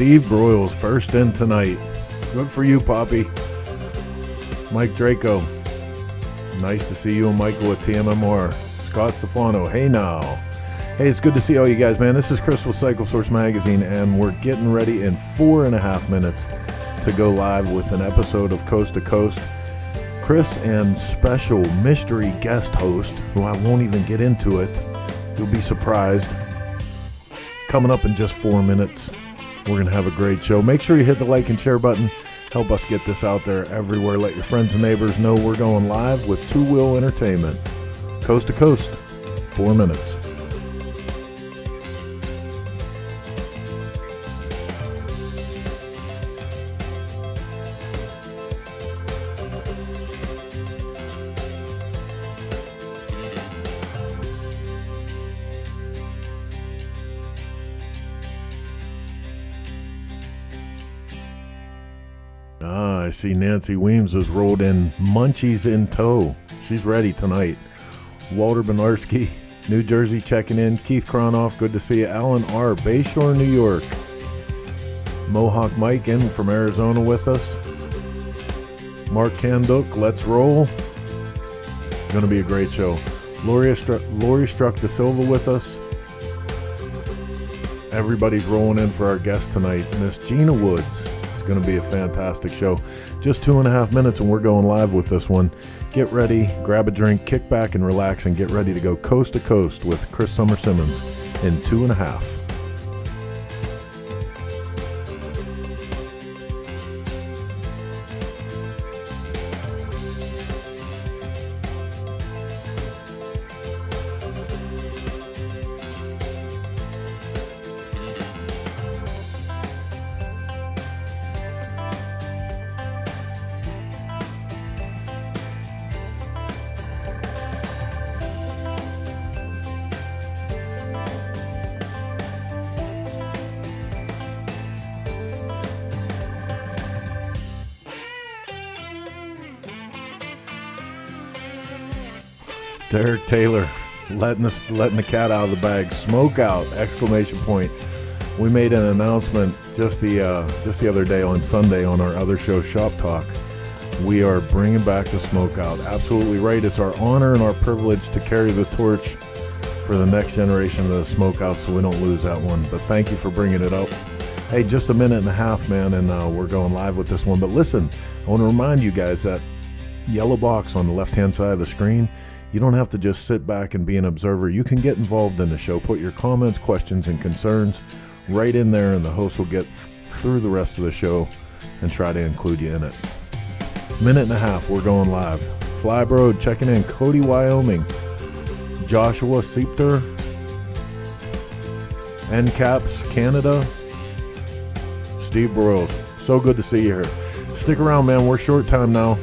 Steve Broyles, first in tonight. Good for you, Poppy. Mike Draco. Nice to see you and Michael at TMMR. Scott Stefano. Hey now. Hey, it's good to see all you guys, man. This is Chris with Cycle Source Magazine, and we're getting ready in 4.5 minutes to go live with an episode of Coast to Coast. Chris and special mystery guest host, who I won't even get into it. You'll be surprised. Coming up in just 4 minutes. We're going to have a great show. Make sure you hit the like and share button. Help us get this out there everywhere. Let your friends and neighbors know we're going live with Two Wheel Entertainment. Coast to Coast, 4 minutes. I see Nancy Weems has rolled in munchies in tow. She's ready tonight. Walter Benarski, New Jersey checking in. Keith Kronoff, good to see you. Alan R., Bayshore, New York. Mohawk Mike in from Arizona with us. Mark Kanduk, let's roll. Going to be a great show. Lori Struck de Silva with us. Everybody's rolling in for our guest tonight, Miss Gina Woods. It's going to be a fantastic show. Just 2.5 minutes and we're going live with this one. Get ready, grab a drink, kick back and relax, and get ready to go coast to coast with Chris Summer Simmons in 2.5. Derek Taylor letting the cat out of the bag. Smoke out! Exclamation point. We made an announcement just the other day on Sunday on our other show, Shop Talk. We are bringing back the smoke out. Absolutely right. It's our honor and our privilege to carry the torch for the next generation of the smoke out, so we don't lose that one. But thank you for bringing it up. Hey, just a minute and a half, man, and we're going live with this one. But listen, I want to remind you guys that yellow box on the left-hand side of the screen. You don't have to just sit back and be an observer. You can get involved in the show. Put your comments, questions, and concerns right in there, and the host will get through the rest of the show and try to include you in it. Minute and a half, we're going live. Flybro checking in. Cody, Wyoming. Joshua Seepter. NCAPS, Canada. Steve Broyles. So good to see you here. Stick around, man. We're short time now.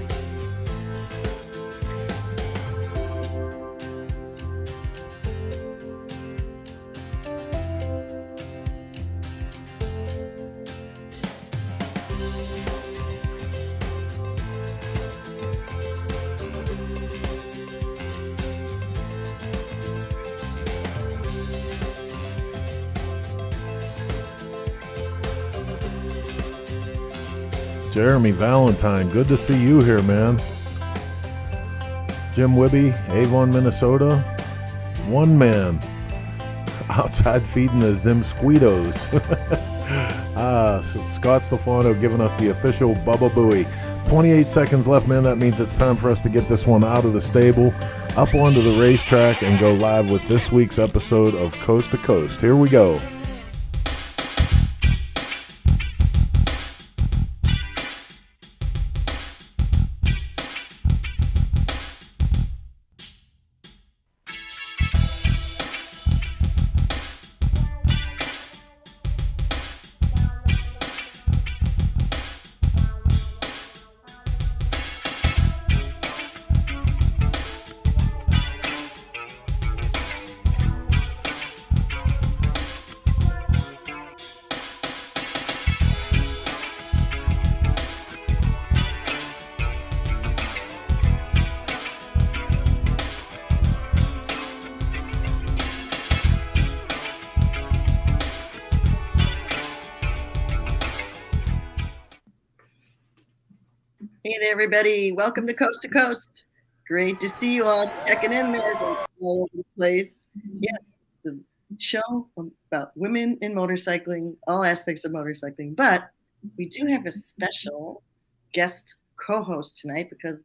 Jeremy Valentine, good to see you here, man. Jim Wibby, Avon, Minnesota. One man outside feeding the Zimsquitos. Scott Stefano giving us the official Bubba Booey. 28 seconds left, man. That means it's time for us to get this one out of the stable, up onto the racetrack, and go live with this week's episode of Coast to Coast. Here we go. Hey there, everybody. Welcome to Coast to Coast. Great to see you all checking in there all over the place. Yes, it's the show about women in motorcycling, all aspects of motorcycling. But we do have a special guest co-host tonight because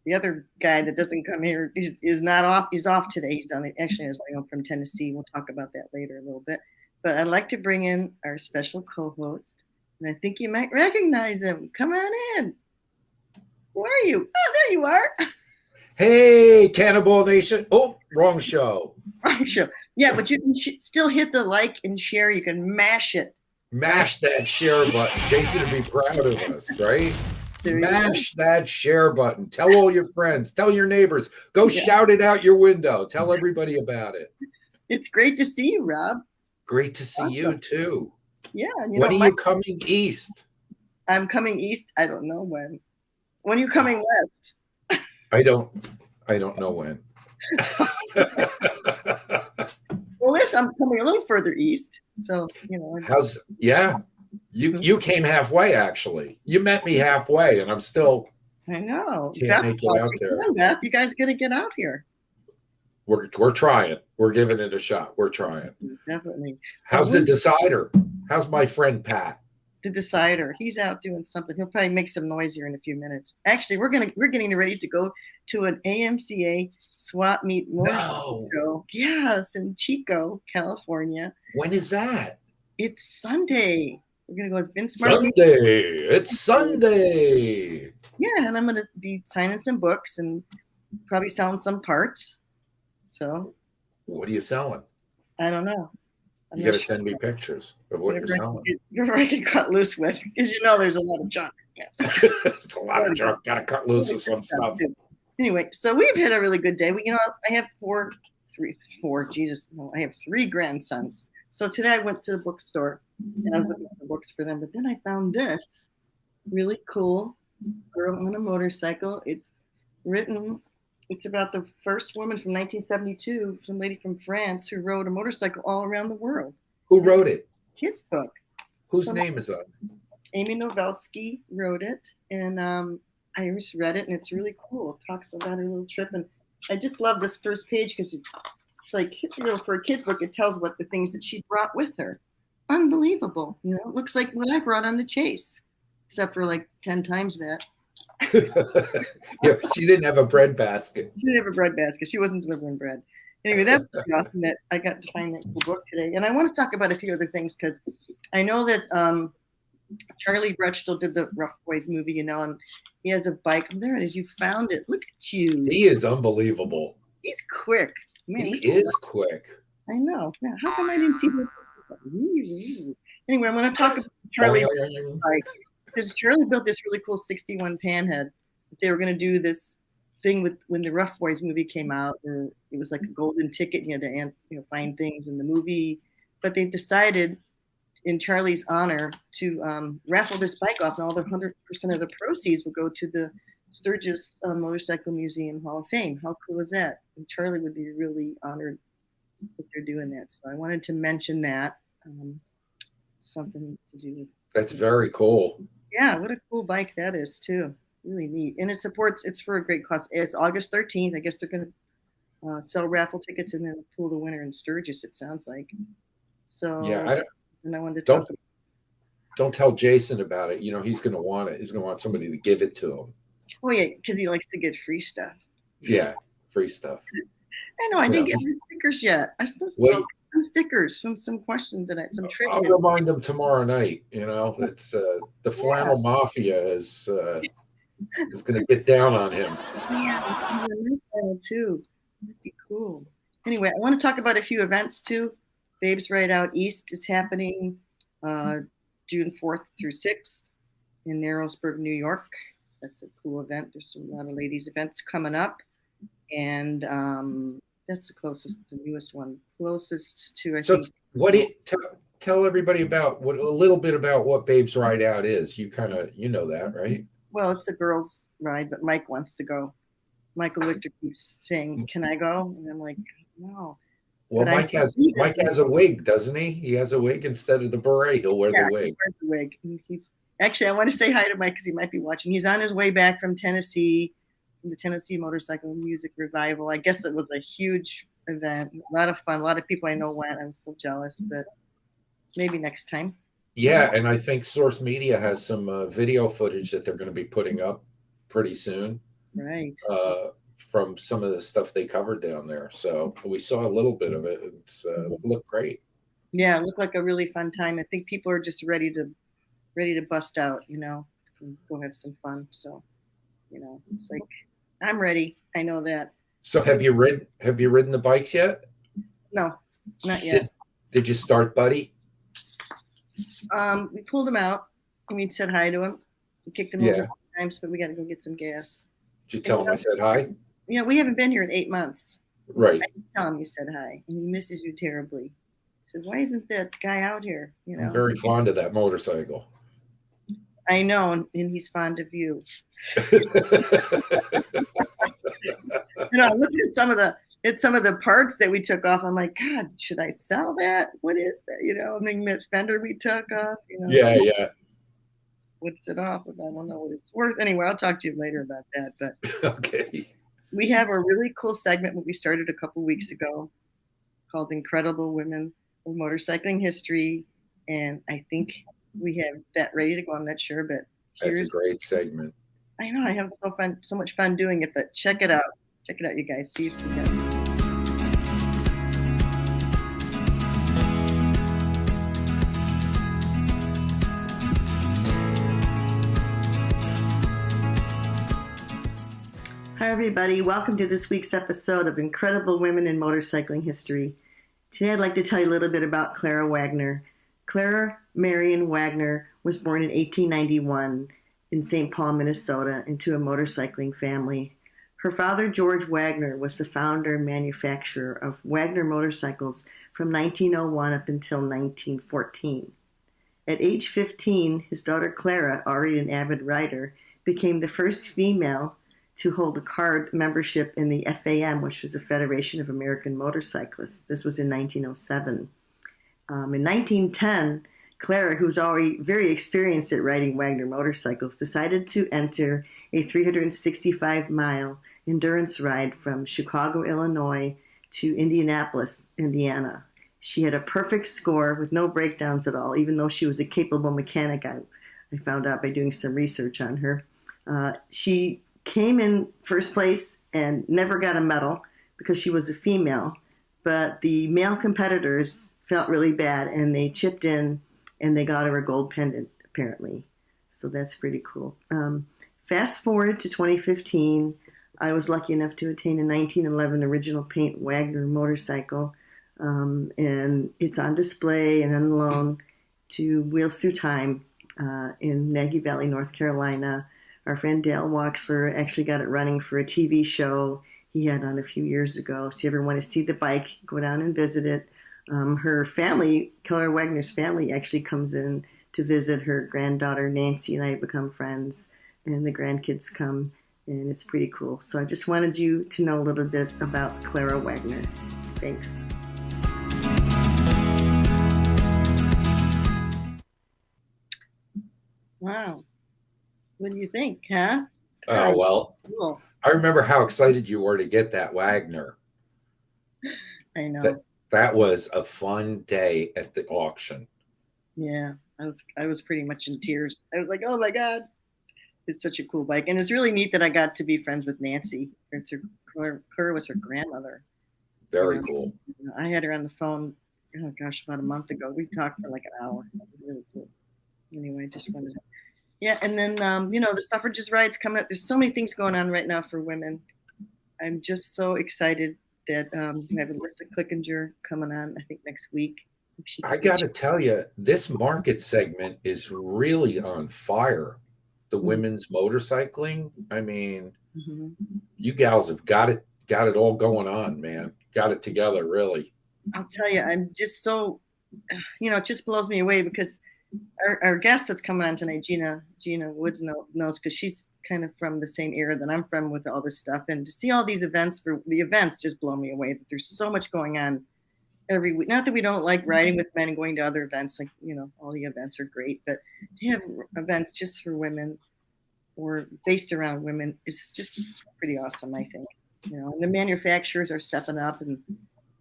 the other guy that doesn't come here is not off. He's off today. He's actually on his way home from Tennessee. We'll talk about that later a little bit. But I'd like to bring in our special co-host, and I think you might recognize him. Come on in. Where are you? Oh, there you are. Hey, Cannibal Nation. Oh, wrong show. Wrong show. Yeah, but you can still hit the like and share. You can mash it. Mash that share button. Jason would be proud of us, right? Mash that share button. Tell all your friends. Tell your neighbors. Go shout it out your window. Tell everybody about it. It's great to see you, Rob. Great to see you, too. Yeah. When are you coming east? I'm coming east. I don't know when. When are you coming west? I don't know when. Well, I'm coming a little further east. So, You came halfway, actually. You met me halfway, and I'm still. I know. Can't make it out there. Beth, you guys got to get out here. We're trying. We're giving it a shot. We're trying. Definitely. How's the decider? How's my friend Pat? The decider. He's out doing something. He'll probably make some noise here in a few minutes. Actually, we're getting ready to go to an AMCA swap meet motorcycle show. Yes, in Chico, California. When is that? It's Sunday. We're gonna go with Vince Martin. Sunday. It's Sunday. Yeah, and I'm gonna be signing some books and probably selling some parts. So. What are you selling? I don't know. You got to send me pictures of what you're selling. You're I can cut loose with, because there's a lot of junk. Yeah. It's a lot of junk. Got to cut loose with some stuff. Anyway, so we've had a really good day. I have I have 3 grandsons. So today I went to the bookstore and I was looking for books for them. But then I found this really cool girl on a motorcycle. It's about the first woman from 1972, some lady from France who rode a motorcycle all around the world. Who wrote it? Kids book. Whose name is that? Amy Novelsky wrote it, and I just read it, and it's really cool. It talks about her little trip, and I just love this first page because it's like, for a kid's book, it tells what the things that she brought with her. Unbelievable. It looks like what I brought on the chase, except for like 10 times that. Yeah, she didn't have a bread basket. She didn't have a bread basket. She wasn't delivering bread. Anyway, that's awesome that I got to find that cool book today. And I want to talk about a few other things because I know that Charlie Brechtel did the Rough Boys movie, and he has a bike. Oh, there it is. You found it. Look at you. He is unbelievable. He's quick. Man, he is quick. I know. Yeah, how come I didn't see this? Anyway, I'm going to talk about Charlie's bike. Because Charlie built this really cool 61 Panhead. They were going to do this thing when the Rough Boys movie came out. It was like a golden ticket. You had to find things in the movie. But they decided, in Charlie's honor, to raffle this bike off, and all the 100% of the proceeds would go to the Sturgis Motorcycle Museum Hall of Fame. How cool is that? And Charlie would be really honored that they're doing that. So I wanted to mention that. Something to do with. That's very cool. Yeah, what a cool bike that is too. Really neat. And it's for a great cause. It's August 13th. I guess they're going to sell raffle tickets and then pull the winner in Sturgis, it sounds like. So yeah, I wanted to don't tell Jason about it. He's going to want it. He's going to want somebody to give it to him. Oh yeah, because he likes to get free stuff. Yeah, free stuff. I know. I didn't get the stickers yet. I still some stickers from some questions some trivia. I'll remind them tomorrow night. It's the flannel mafia is going to get down on him. Yeah, too. That'd be cool. Anyway, I want to talk about a few events too. Babes Ride Out East is happening June 4th through 6th in Narrowsburg, New York. That's a cool event. There's a lot of ladies events coming up, and that's the newest one. Closest to tell everybody about a little bit about what Babes Ride Out is. You know that, right? Well, it's a girls' ride, but Mike wants to go. Michael Victor keeps saying, "Can I go?" And I'm like, "No." Well, Mike has a wig, doesn't he? He has a wig instead of the beret. He'll wear the wig. He wears the wig. And Actually, I want to say hi to Mike because he might be watching. He's on his way back from Tennessee, from the Tennessee Motorcycle Music Revival. I guess it was a huge event, a lot of fun. A lot of people I know went. I'm so jealous, but maybe next time. Yeah, and I think Source Media has some video footage that they're going to be putting up pretty soon. Right. From some of the stuff they covered down there. So we saw a little bit of it. It looked great. Yeah, it looked like a really fun time. I think people are just ready to bust out, and go have some fun. So, it's like I'm ready. I know that. So have you ridden the bikes yet? No, not yet. Did you start, buddy? We pulled him out. We said hi to him. We kicked him over times, but we got to go get some gas. Did you tell him I said hi? We haven't been here in 8 months. Right. I didn't tell him you said hi, and he misses you terribly. He said, "Why isn't that guy out here?" I'm very fond of that motorcycle. I know, and he's fond of you. Looking at some of the parts that we took off, I'm like, God, should I sell that? What is that? I mean, that fender we took off. Yeah. What's it off of? I don't know what it's worth. Anyway, I'll talk to you later about that. But okay. We have a really cool segment that we started a couple weeks ago called "Incredible Women of Motorcycling History," and I think we have that ready to go. I'm not sure, but that's a great segment. I know I have so much fun doing it, but check it out. Check it out, you guys. See if you can. Hi, everybody. Welcome to this week's episode of Incredible Women in Motorcycling History. Today, I'd like to tell you a little bit about Clara Wagner. Clara Marion Wagner was born in 1891 in St. Paul, Minnesota, into a motorcycling family. Her father, George Wagner, was the founder and manufacturer of Wagner motorcycles from 1901 up until 1914. At age 15, his daughter Clara, already an avid rider, became the first female to hold a card membership in the FAM, which was the Federation of American Motorcyclists. This was in 1907. In 1910, Clara, who was already very experienced at riding Wagner motorcycles, decided to enter a 365-mile endurance ride from Chicago, Illinois to Indianapolis, Indiana. She had a perfect score with no breakdowns at all, even though she was a capable mechanic. I found out by doing some research on her. She came in first place and never got a medal because she was a female, but the male competitors felt really bad and they chipped in and they got her a gold pendant, apparently. So that's pretty cool. Fast forward to 2015, I was lucky enough to attain a 1911 original paint Wagner motorcycle, and it's on display and on loan to Wheels Through Time in Maggie Valley, North Carolina. Our friend Dale Waxler actually got it running for a TV show he had on a few years ago. So if you ever want to see the bike, go down and visit it. Her family, Clara Wagner's family, actually comes in to visit. Her granddaughter Nancy and I become friends, and the grandkids come, and it's pretty cool. So I just wanted you to know a little bit about Clara Wagner. Thanks. Wow. What do you think, huh? Oh, well, cool. I remember how excited you were to get that Wagner. I know. That was a fun day at the auction. Yeah, I was pretty much in tears. I was like, oh my God, it's such a cool bike. And it's really neat that I got to be friends with Nancy. Clara was her grandmother. Very cool. I had her on the phone, oh gosh, about a month ago. We talked for like an hour. It was really cool. Anyway, just wanted to. Yeah, and then, the suffragist rights coming up. There's so many things going on right now for women. I'm just so excited that we have Alyssa Clickinger coming on, I think, next week. I got to tell you, this market segment is really on fire. The women's motorcycling. I mean, you gals have got it all going on, man. Got it together, really. I'll tell you, I'm just so, it just blows me away because our guest that's coming on tonight, Gina Woods, knows because she's kind of from the same era that I'm from with all this stuff. And to see all these events, the events just blow me away. There's so much going on every week. Not that we don't like riding with men and going to other events, like, all the events are great, but to have events just for women or based around women is just pretty awesome, I think. And the manufacturers are stepping up, and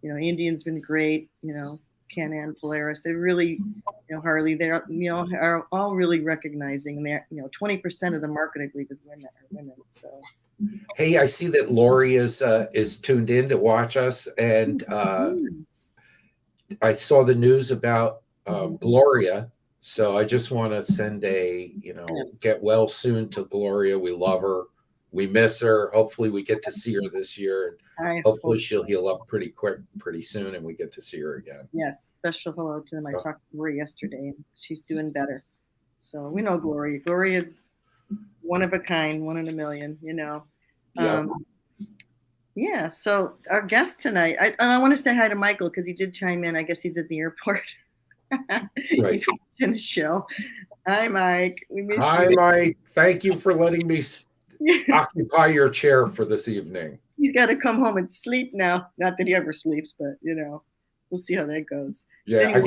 Indian's been great. Can-Am, Polaris, they really, Harley, they're are all really recognizing that 20% of the market, I believe, is women. So Hey, I see that Lori is tuned in to watch us, and I saw the news about Gloria. So I just want to send get well soon to Gloria. We love her. We miss her. Hopefully we get to see her this year. And hopefully she'll heal up pretty quick, pretty soon, and we get to see her again. Yes, special hello to them. I talked to Gloria yesterday, and she's doing better. So we know Gloria. Gloria is one of a kind, one in a million, Yeah, so our guest tonight, I want to say hi to Michael because he did chime in. I guess he's at the airport. Right. He's watching the show. Hi, Mike. Hi, Mike. Thank you for letting me occupy your chair for this evening. He's got to come home and sleep now. Not that he ever sleeps, but we'll see how that goes. Yeah, anyway,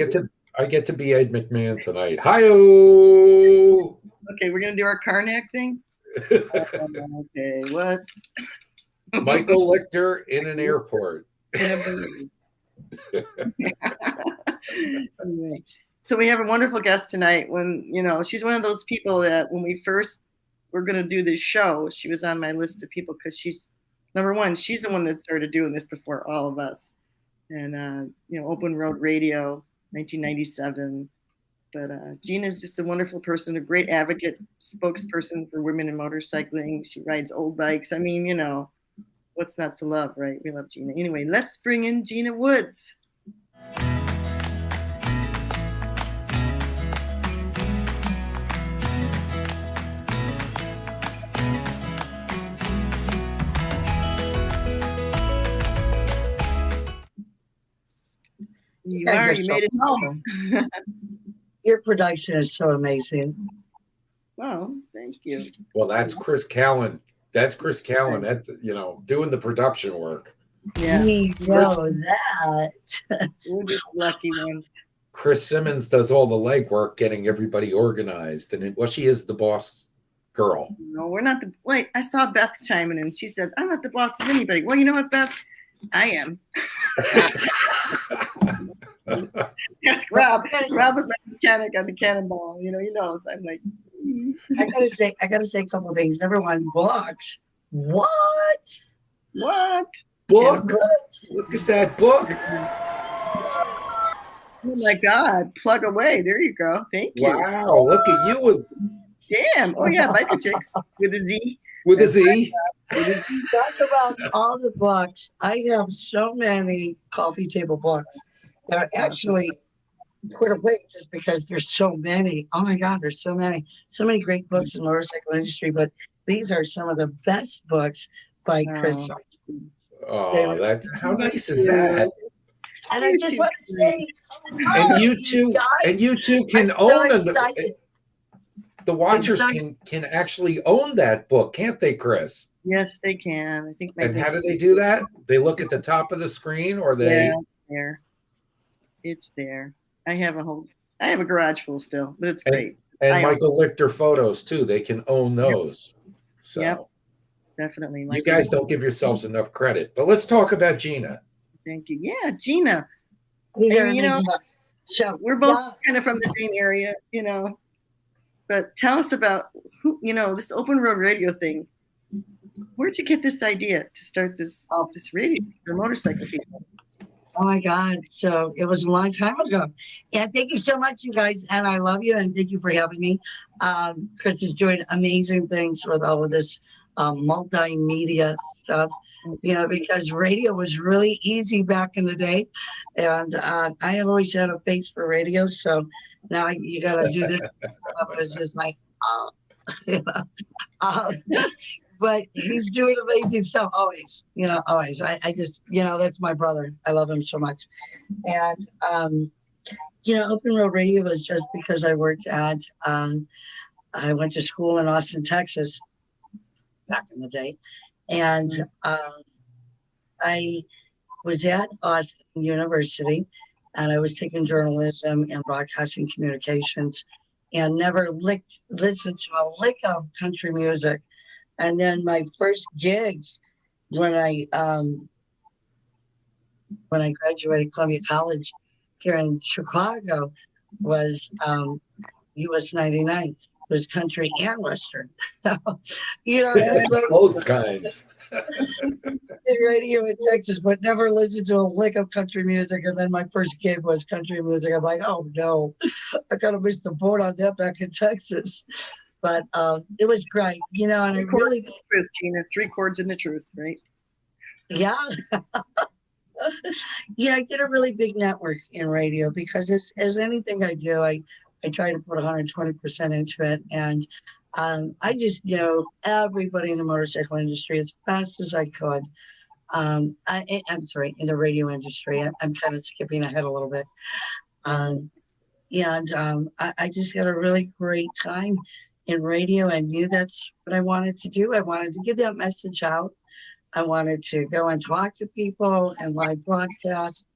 I get to be Ed McMahon tonight. Hi-oh! Okay, we're gonna do our Karnak thing. Okay, what? Michael Lichter in an airport. So we have a wonderful guest tonight. When she's one of those people that when we first were going to do this show, she was on my list of people because she's number one. She's the one that started doing this before all of us, and Open Road Radio, 1997. But Gina's just a wonderful person, a great advocate, spokesperson for women in motorcycling. She rides old bikes. I mean, what's not to love, right? We love Gina. Anyway, let's bring in Gina Woods. You made it home. Your production is so amazing. Oh, thank you. Well, that's Chris Callan. That's Chris Callan at doing the production work. Yeah, we know that. We're just lucky ones. Chris Simmons does all the legwork, getting everybody organized, and she is the boss girl. No, we're not the. Wait, I saw Beth chiming in. She said, "I'm not the boss of anybody." Well, you know what, Beth? I am. Yes, Rob. Rob was my mechanic on the Cannonball. He knows. I'm like. I gotta say a couple things. Number one, books. What? Book? Look at that book. Oh my God! Plug away. There you go. Thank you. Wow! Look at you. Damn. Oh yeah, Biker Chicks with a Z. With a Z. Talk about all the books. I have so many coffee table books. They're actually quite a wait just because there's so many. Oh my God, there's so many great books in the motorcycle industry, but these are some of the best books by Chris. Oh, how nice is that? And I just want to say, and you two can own the watchers can actually own that book, can't they, Chris? Yes, they can. I think. And how do they do that? They look at the top of the screen, or they? Yeah, there. It's there. I have a garage full still, but it's great. And Michael Lichter photos too. They can own those. Yep. So yep, definitely. You guys don't give yourselves enough credit. But let's talk about Gina. Thank you. Yeah, Gina. So we're both kind of from the same area, But tell us about this Open Road Radio thing. Where'd you get this idea to start this radio for motorcycle people? Oh my God. So it was a long time ago. And thank you so much, you guys. And I love you. And thank you for having me. Chris is doing amazing things with all of this multimedia stuff, because radio was really easy back in the day. And I have always had a face for radio. So now you got to do this stuff. It's just like, but he's doing amazing stuff always, always. I just, that's my brother. I love him so much. And, Open Road Radio was just because I worked I went to school in Austin, Texas back in the day. And I was at Austin University, and I was taking journalism and broadcasting communications, and never listened to a lick of country music. And then my first gig when I graduated Columbia College here in Chicago was US 99. It was country and western. It's like Both kinds. radio in Texas, but never listened to a lick of country music. And then my first gig was country music. I'm like, oh no, I kind of missed the boat on that back in Texas. But it was great, and I really, truth, Gina, 3 chords in the truth, right? yeah. I get a really big network in radio because as anything I do, I try to put 120% into it. And I just everybody in the motorcycle industry as fast as I could. I'm sorry, in the radio industry. I'm kind of skipping ahead a little bit. I just had a really great time in radio. I knew that's what I wanted to do. I wanted to get that message out. I wanted to go and talk to people and live broadcast.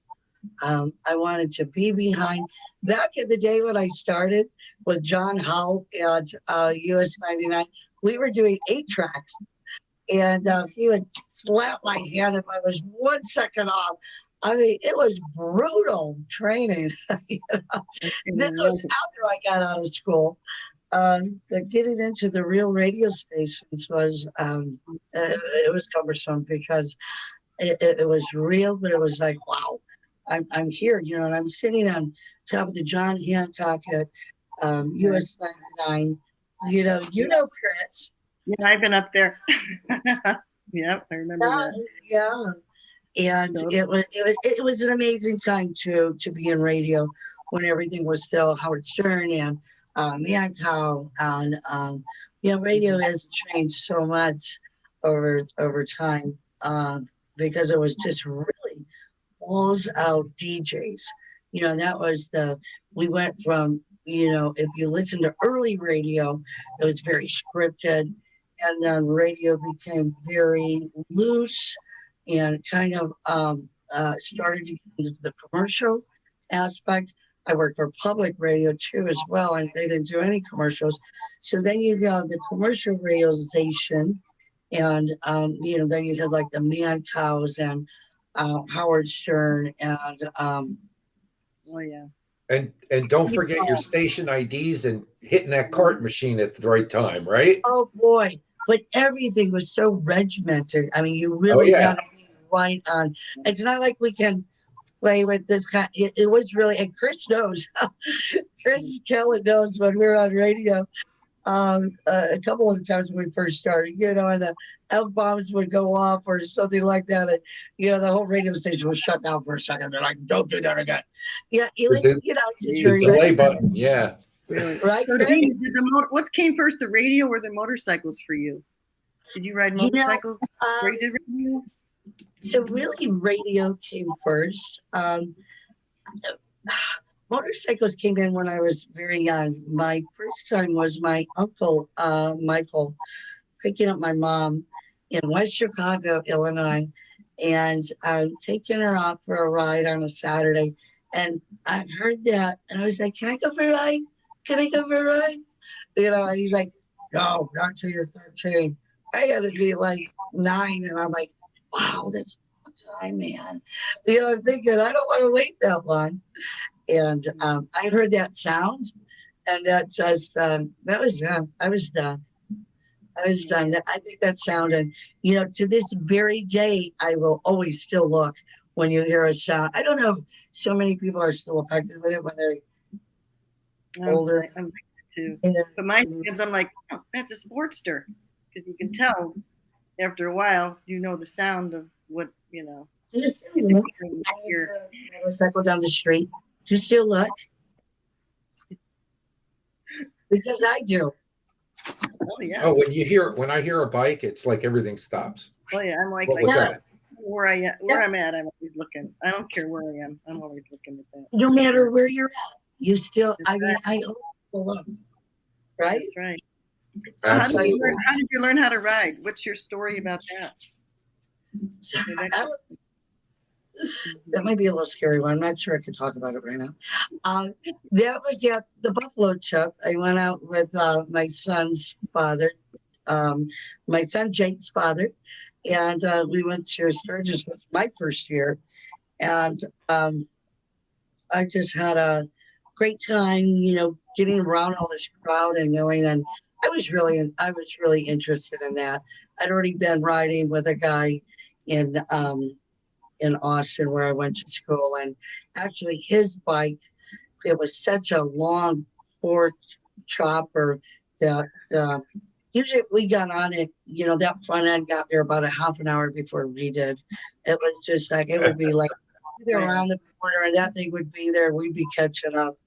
I wanted to be behind. Back in the day when I started with John Howell at US 99, we were doing 8 tracks. And he would slap my hand if I was 1 second off. I mean, it was brutal training. This was after I got out of school. But getting into the real radio stations was it was cumbersome because it was real, but it was like, wow, I'm here, and I'm sitting on top of the John Hancock at US 99. Chris. Yeah, I've been up there. Yep, I remember that. Yeah. And it was an amazing time to be in radio when everything was still Howard Stern and Yanko, and radio has changed so much over time because it was just really walls out DJs. That was we went from if you listen to early radio, it was very scripted, and then radio became very loose and kind of started to get into the commercial aspect. I worked for public radio too as well, and they didn't do any commercials. So then you got the commercial realization, and then you had like the Man Cows and Howard Stern and oh yeah. And don't forget your station IDs and hitting that cart machine at the right time, right? Oh boy. But everything was so regimented. I mean, you really got to be right on. It's not like we can play with this kind. It was really, and Chris knows. Chris Kelly knows when we were on radio. A couple of the times when we first started, and the F-bombs would go off or something like that. And, the whole radio station was shut down for a second. They're like, don't do that again. Yeah, it was, the delay button. Yeah. Really? Right, So Chris? what came first, the radio or the motorcycles for you? Did you ride motorcycles? Where you did radio? So really, radio came first. Motorcycles came in when I was very young. My first time was my uncle, Michael, picking up my mom in West Chicago, Illinois, and taking her off for a ride on a Saturday. And I heard that, and I was like, can I go for a ride? Can I go for a ride? And he's like, no, not till you're 13. I got to be like 9. And I'm like, wow, that's a time, man. I'm thinking, I don't want to wait that long. And I heard that sound, and that just, that was, I was done. I was done. I think that sound, and, to this very day, I will always still look when you hear a sound. I don't know if so many people are still affected with it when they're older. I'm too. But my kids, I'm like, oh, that's a Sportster. Because you can tell after a while, the sound of what, Motorcycle down the street. Do you still look? Because I do. Oh yeah. Oh, when I hear a bike, it's like everything stops. Oh yeah, I'm like, What was that? Where I'm at, I'm always looking. I don't care where I am. I'm always looking at that. No matter where you're at, you still. I mean, I always look. Right. That's right. So how did you learn how to ride? What's your story about that? That might be a little scary one. I'm not sure I can talk about it right now. That was at the Buffalo trip. I went out with my son's father, my son Jake's father, and we went to Sturgis. It was my first year, and I just had a great time, getting around all this crowd and knowing. And I was really interested in that. I'd already been riding with a guy in Austin where I went to school, and actually his bike, it was such a long forked chopper that usually if we got on it, that front end got there about a half an hour before we did. It was just like, it would be like around the corner and that thing would be there. We'd be catching up.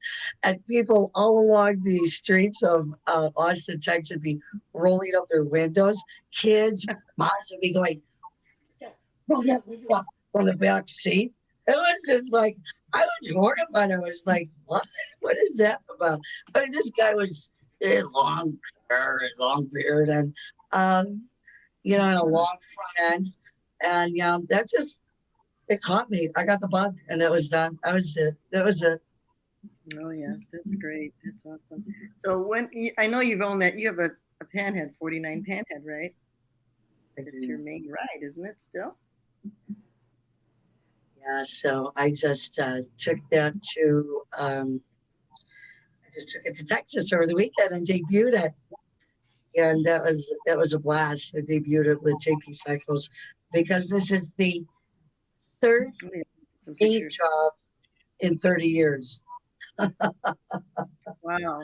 And people all along the streets of Austin, Texas would be rolling up their windows. Kids, moms would be going, roll that window up from the back seat. It was just like, I was horrified. I was like, what? What is that about? I mean, this guy was long hair and long beard and, and a long front end. And that just, it caught me. I got the bug and that was done. That was it. Oh yeah, that's great. That's awesome. So I know you've owned that, you have a Panhead, 49 Panhead, right? It's your main ride, isn't it still? Yeah, so I just took that to Texas over the weekend and debuted it. And that was a blast. I debuted it with JP Cycles because this is the third paint job in 30 years. Wow.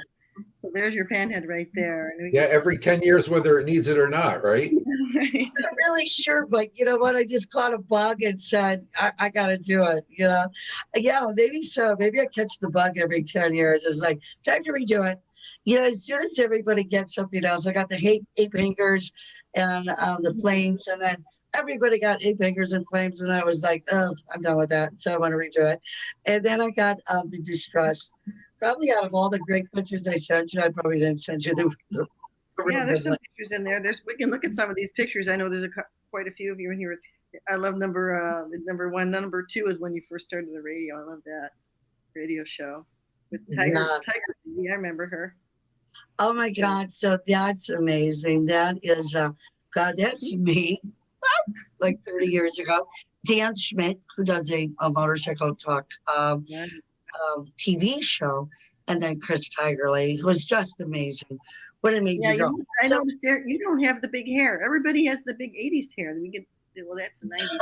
So there's your Panhead right there. Yeah, every 10 years, whether it needs it or not, right? Right. Not really sure, but you know what? I just caught a bug and said, I got to do it, Yeah, maybe so. Maybe I catch the bug every 10 years. It's like, time to redo it. As soon as everybody gets something else, I got the ape hangers and the flames, and then everybody got ape hangers and flames, and I was like, oh, I'm done with that. So I want to redo it. And then I got the distress. Probably out of all the great pictures I sent you, I probably didn't send you the yeah, there's some pictures in there. We can look at some of these pictures. I know there's quite a few of you in here. I love number one. Number two is when you first started the radio. I love that radio show with Tiger. I remember her. Oh my God! So that's amazing. That is, God, that's me. Like 30 years ago, Dan Schmidt, who does a motorcycle talk TV show, and then Chris Tigerley, who was just amazing. What an amazing girl. I noticed there, you don't have the big hair. Everybody has the big 80s hair. Well, that's the 90s.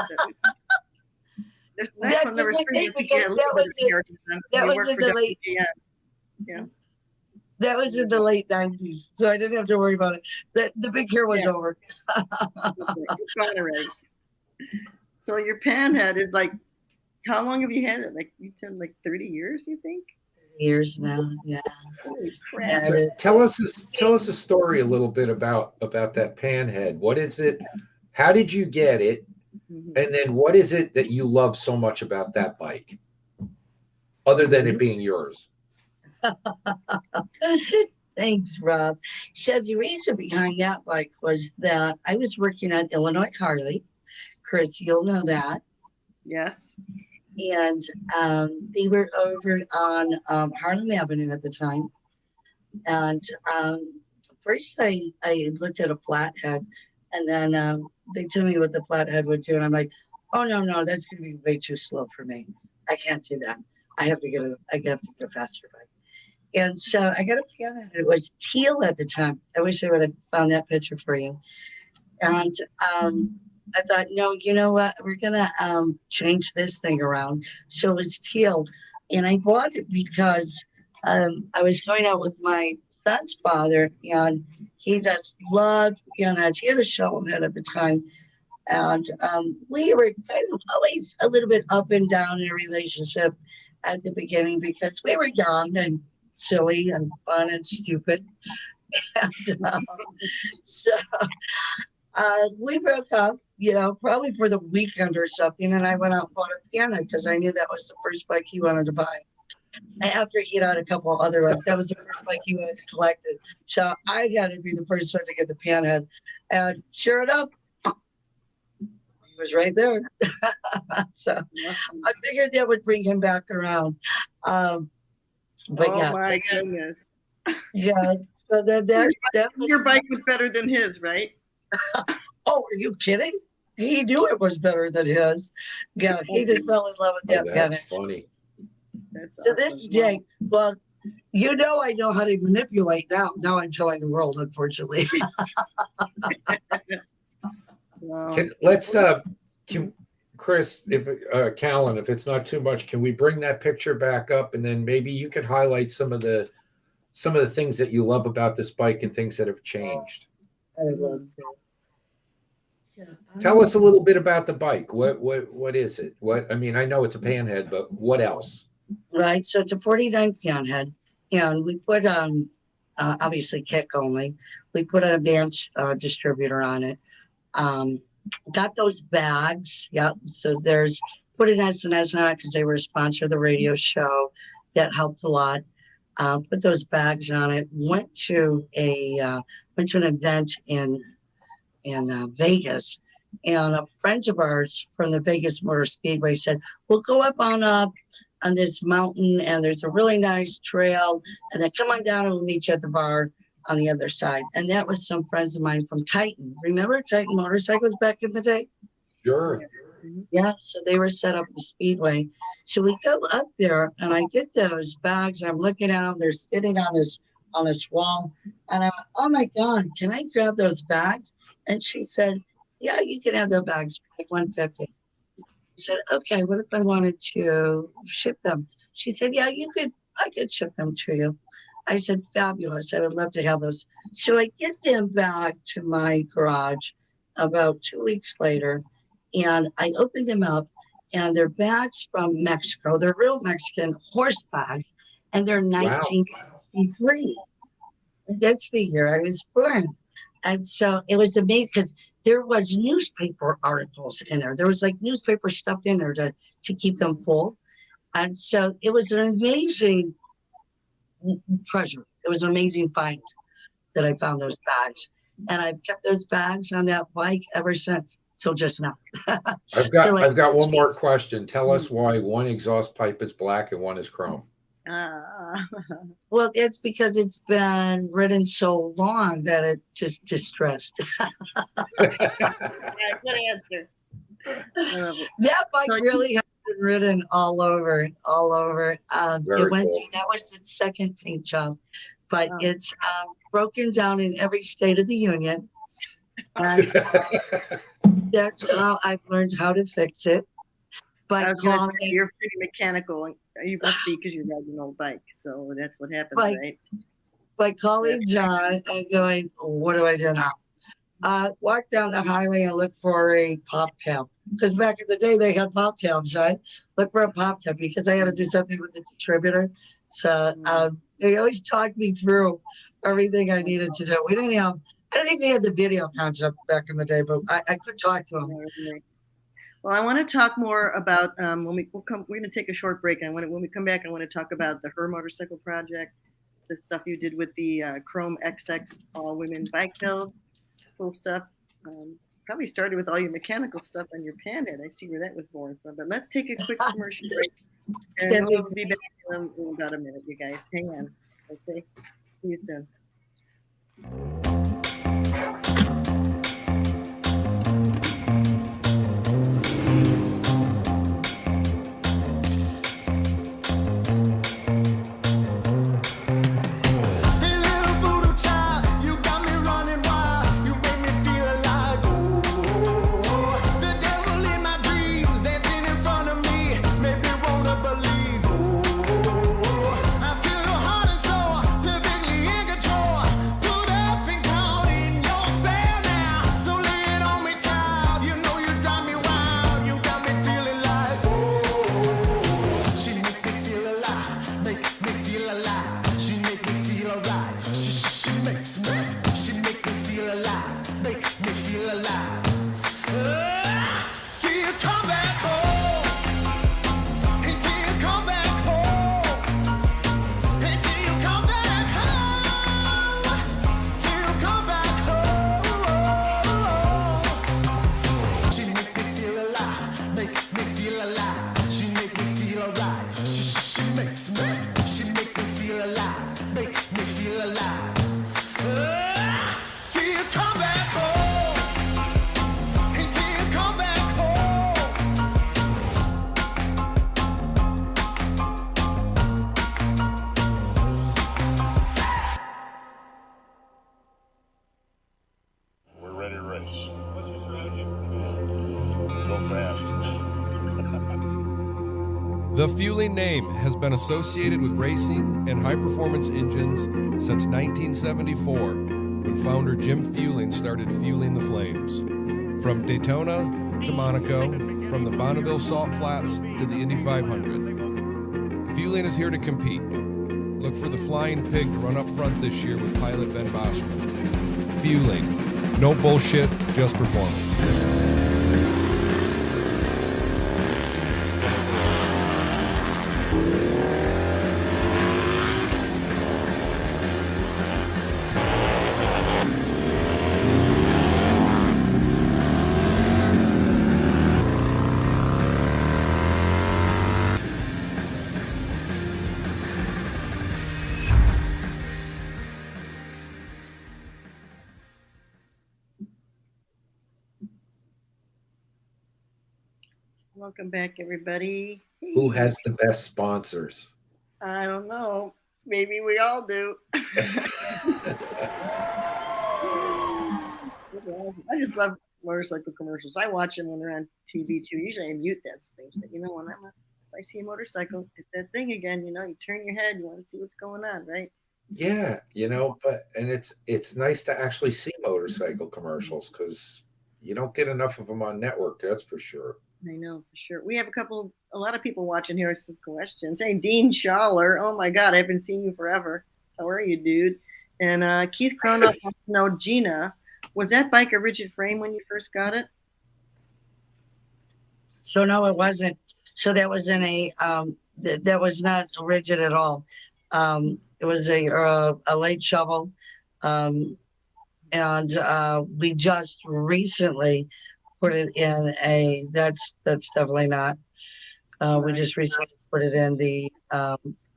That's a good thing because that was in the late. Yeah. That was in the late 90s, so I didn't have to worry about it. The big hair was over. Right. So your Panhead is like, how long have you had it? Like you said, like 30 years, you think? Years now, yeah. Holy crap. Tell us a story a little bit about that Panhead. What is it? How did you get it? And then what is it that you love so much about that bike, other than it being yours? Thanks, Rob. So the reason behind that bike was that I was working at Illinois Harley. Chris, you'll know that. Yes. And they were over on Harlem Avenue at the time. And first I looked at a flathead, and then they told me what the flathead would do. And I'm like, oh, no, that's going to be way too slow for me. I can't do that. I have to get a faster bike. And so I got a Panhead. It was teal at the time. I wish I would have found that picture for you. And I thought, no, you know what? We're going to change this thing around. So it was teal. And I bought it because I was going out with my son's father, and he just loved Panheads. He had a shovel head at the time. And we were kind of always a little bit up and down in a relationship at the beginning because we were young and silly and fun and stupid. And so we broke up, probably for the weekend or something. And I went out and bought a Panhead because I knew that was the first bike he wanted to buy. After he had a couple other ones, that was the first bike he wanted to collect. So I had to be the first one to get the Panhead. And sure enough, we was right there. So I figured that would bring him back around. But oh yeah, my goodness. yeah. So then that was, Your bike was better than his, right? oh, are you kidding? He knew it was better than his. Yeah, he just fell in love with that That's pennant. funny. That's To awesome. this day, well, you know, I know how to manipulate now. Now I'm telling the world, unfortunately. Wow. Can Chris, if Callan, if it's not too much, can we bring that picture back up, and then maybe you could highlight some of the things that you love about this bike and things that have changed. I love Tell us a little bit about the bike. What is it? I mean, I know it's a panhead, but what else? Right. So it's a 49 pound head. And we put obviously kick only. We put an advanced distributor on it. Got those bags. Yep. So there's put an SNS on it because they were a sponsor of the radio show. That helped a lot. Put those bags on it. Went to an event in Vegas, and friends of ours from the Vegas Motor Speedway said, "We'll go up on this mountain, and there's a really nice trail, and then come on down and we'll meet you at the bar on the other side." And that was some friends of mine from Titan. Remember Titan motorcycles back in the day? Sure. Yeah, so they were set up at the speedway. So we go up there, and I get those bags. I'm looking at them; they're sitting on this wall, and I'm, oh my God, can I grab those bags? And she said, "Yeah, you can have those bags, like $150." I said, "Okay, what if I wanted to ship them?" She said, "Yeah, I could ship them to you." I said, "Fabulous, I would love to have those." So I get them back to my garage about 2 weeks later, and I open them up, and they're bags from Mexico. They're real Mexican horse bags, and they're 1953. That's the year I was born. And so it was amazing because there was newspaper articles in there. There was like newspaper stuff in there to keep them full. And so it was an amazing treasure. It was an amazing find that I found those bags. And I've kept those bags on that bike ever since, till just now. I've got one more question. Tell us why one exhaust pipe is black and one is chrome. Well, it's because it's been ridden so long that it just distressed. Good answer. I love it. That bike really has been ridden all over. It went cool. that was its second paint job, but it's broken down in every state of the union. And that's how I've learned how to fix it. But I was gonna say, you're pretty mechanical. You must be because you're riding an old bike, so that's what happens, right? By calling John and going, "What do I do now?" Walk down the highway and look for a pop tab, because back in the day they had pop tabs, right? Look for a pop tab because I had to do something with the distributor. So they always talked me through everything I needed to do. I don't think they had the video concept back in the day, but I could talk to them. Well, I want to talk more about we're going to take a short break, and when we come back, I want to talk about the Her Motorcycle Project, the stuff you did with the Chrome XX all-women bike builds, cool stuff. Probably started with all your mechanical stuff on your panhead. I see where that was born from. But let's take a quick commercial break, and we'll be back in about a minute, you guys. Hang on. Okay. See you soon. I feel your heart and soul, perfectly in control. Put up in Go fast. The Fueling name has been associated with racing and high-performance engines since 1974, when founder Jim Fueling started fueling the flames. From Daytona to Monaco, from the Bonneville Salt Flats to the Indy 500. Fueling is here to compete. Look for the Flying Pig to run up front this year with pilot Ben Bosman. Fueling. No bullshit, just performance. Welcome back, everybody. Who has the best sponsors? I don't know. Maybe we all do. I just love motorcycle commercials. I watch them when they're on TV too. Usually I mute those things, but you know, when if I see a motorcycle, it's that thing again. You know, you turn your head, you want to see what's going on, right? Yeah, you know, and it's nice to actually see motorcycle commercials because you don't get enough of them on network. That's for sure. I know for sure. We have a lot of people watching here with some questions. Hey, Dean Schaller. Oh my God, I haven't seen you forever. How are you, dude? And Keith Cronup wants to know, Gina, was that bike a rigid frame when you first got it? So no, it wasn't. So that was in that was not rigid at all. It was a late shovel, and we just recently put it in that's definitely not. We just recently put it in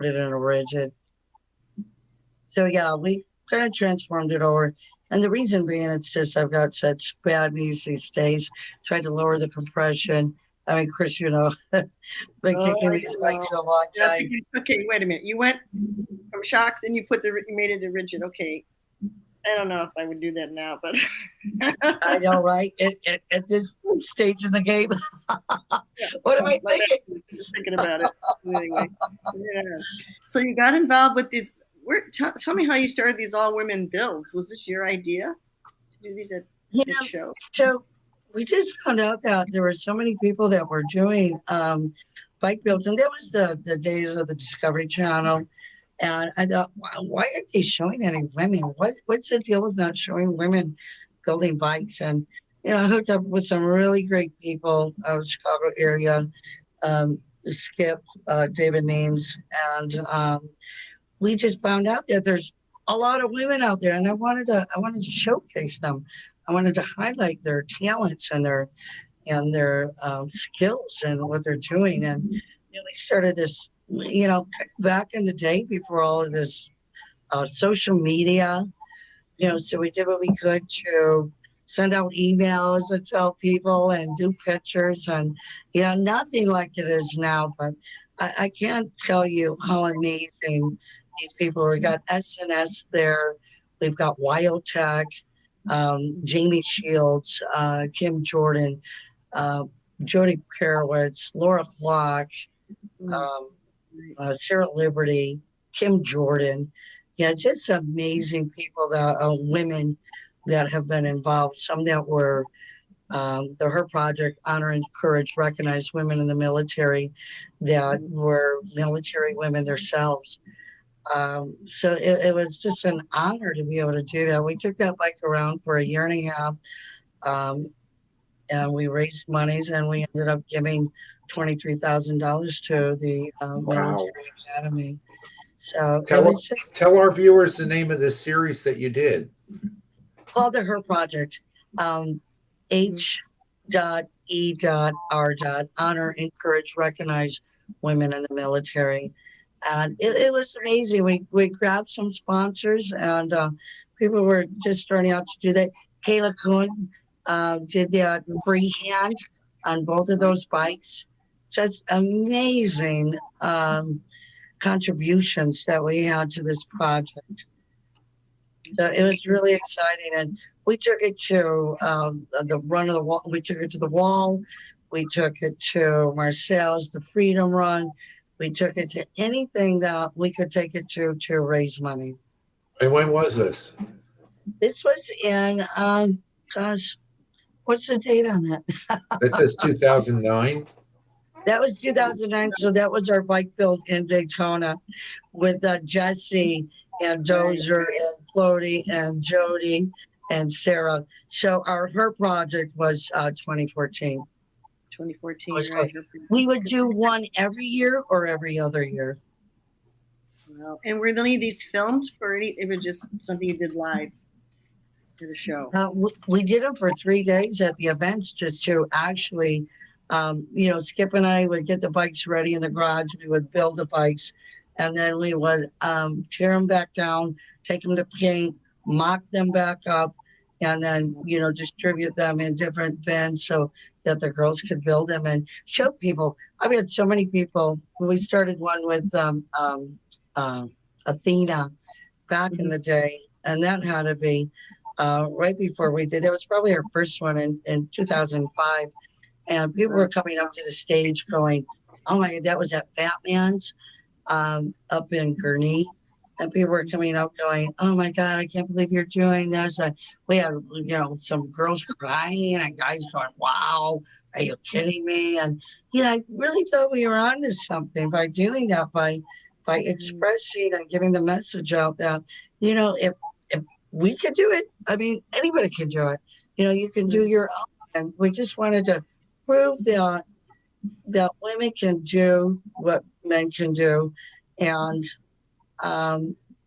a rigid. So yeah, we kind of transformed it over. And the reason being, it's just I've got such bad knees these days. Tried to lower the compression. I mean, Chris, you know, been kicking these bikes for a long time. Okay, wait a minute. You went from shocks and you made it a rigid. Okay. I don't know if I would do that now, but I know, right? At this stage in the game, what am I thinking? Thinking about it anyway. Yeah. So you got involved with these. Tell me how you started these all-women builds. Was this your idea to do these at this show? So we just found out that there were so many people that were doing bike builds, and that was the days of the Discovery Channel. And I thought, wow, why aren't they showing any women? What's the deal with not showing women building bikes? And, you know, I hooked up with some really great people out of the Chicago area, Skip, David Names. And we just found out that there's a lot of women out there. And I wanted to showcase them. I wanted to highlight their talents and their skills and what they're doing. And you know, we started this, you know, back in the day before all of this social media, you know, so we did what we could to send out emails and tell people and do pictures and, you know, nothing like it is now. But I can't tell you how amazing these people are. We got SNS there. We've got Wildtech, Jamie Shields, Kim Jordan, Jody Perowitz, Laura Block, Sarah Liberty, Kim Jordan. Yeah, just amazing people that women that have been involved. Some that were her project, Honor and Courage, recognized women in the military that were military women themselves. So it was just an honor to be able to do that. We took that bike around for a year and a half, and we raised monies, and we ended up giving $23,000 to the military academy. So tell our viewers the name of this series that you did. Called the Her Project, H.E.R. Honor, Encourage, Recognize Women in the Military. And it was amazing. We grabbed some sponsors, and people were just starting out to do that. Kayla Kuhn did the freehand on both of those bikes. Just amazing contributions that we had to this project. So it was really exciting, and we took it to the run of the wall. We took it to the wall. We took it to Marcel's, the Freedom Run. We took it to anything that we could take it to raise money. And when was this? This was in, gosh, what's the date on that? It says 2009. That was 2009. So that was our bike build in Daytona with Jesse and Dozer and Floaty and Jody and Sarah. So her project was 2014. 2014. Was Right. We would do one every year or every other year. Wow. And were any of these filmed for any? It was just something you did live to the show. We did them for 3 days at the events just to actually, Skip and I would get the bikes ready in the garage. We would build the bikes, and then we would tear them back down, take them to paint, mock them back up, and then, distribute them in different bins so that the girls could build them and show people. I've had so many people. We started one with Athena back in the day, and that had to be right before we did. That was probably our first one in 2005. And people were coming up to the stage going, "Oh my God, that was at Fat Man's up in Gurnee." And people were coming up going, "Oh my God, I can't believe you're doing this." We had, some girls crying and guys going, "Wow, are you kidding me?" And, I really thought we were onto something by doing that, by expressing and getting the message out that, if we could do it, I mean, anybody can do it. You can do your own. And we just wanted to prove that women can do what men can do, and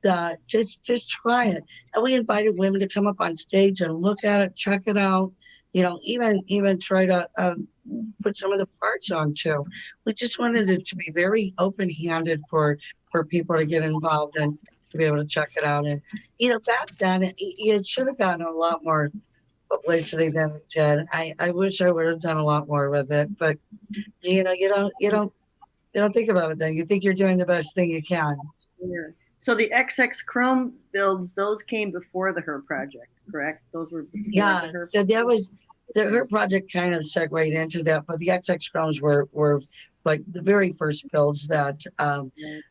that just try it. And we invited women to come up on stage and look at it, check it out, even try to put some of the parts on too. We just wanted it to be very open-handed for people to get involved and to be able to check it out. And back then it should have gotten a lot more publicity than it did. I wish I would have done a lot more with it, but you don't think about it then. You think you're doing the best thing you can. Yeah. So the XX Chrome builds, those came before the Her Project, correct? Those were before Yeah. the Her So that was Her Project kind of segued into that, but the XX Chromes were like the very first builds that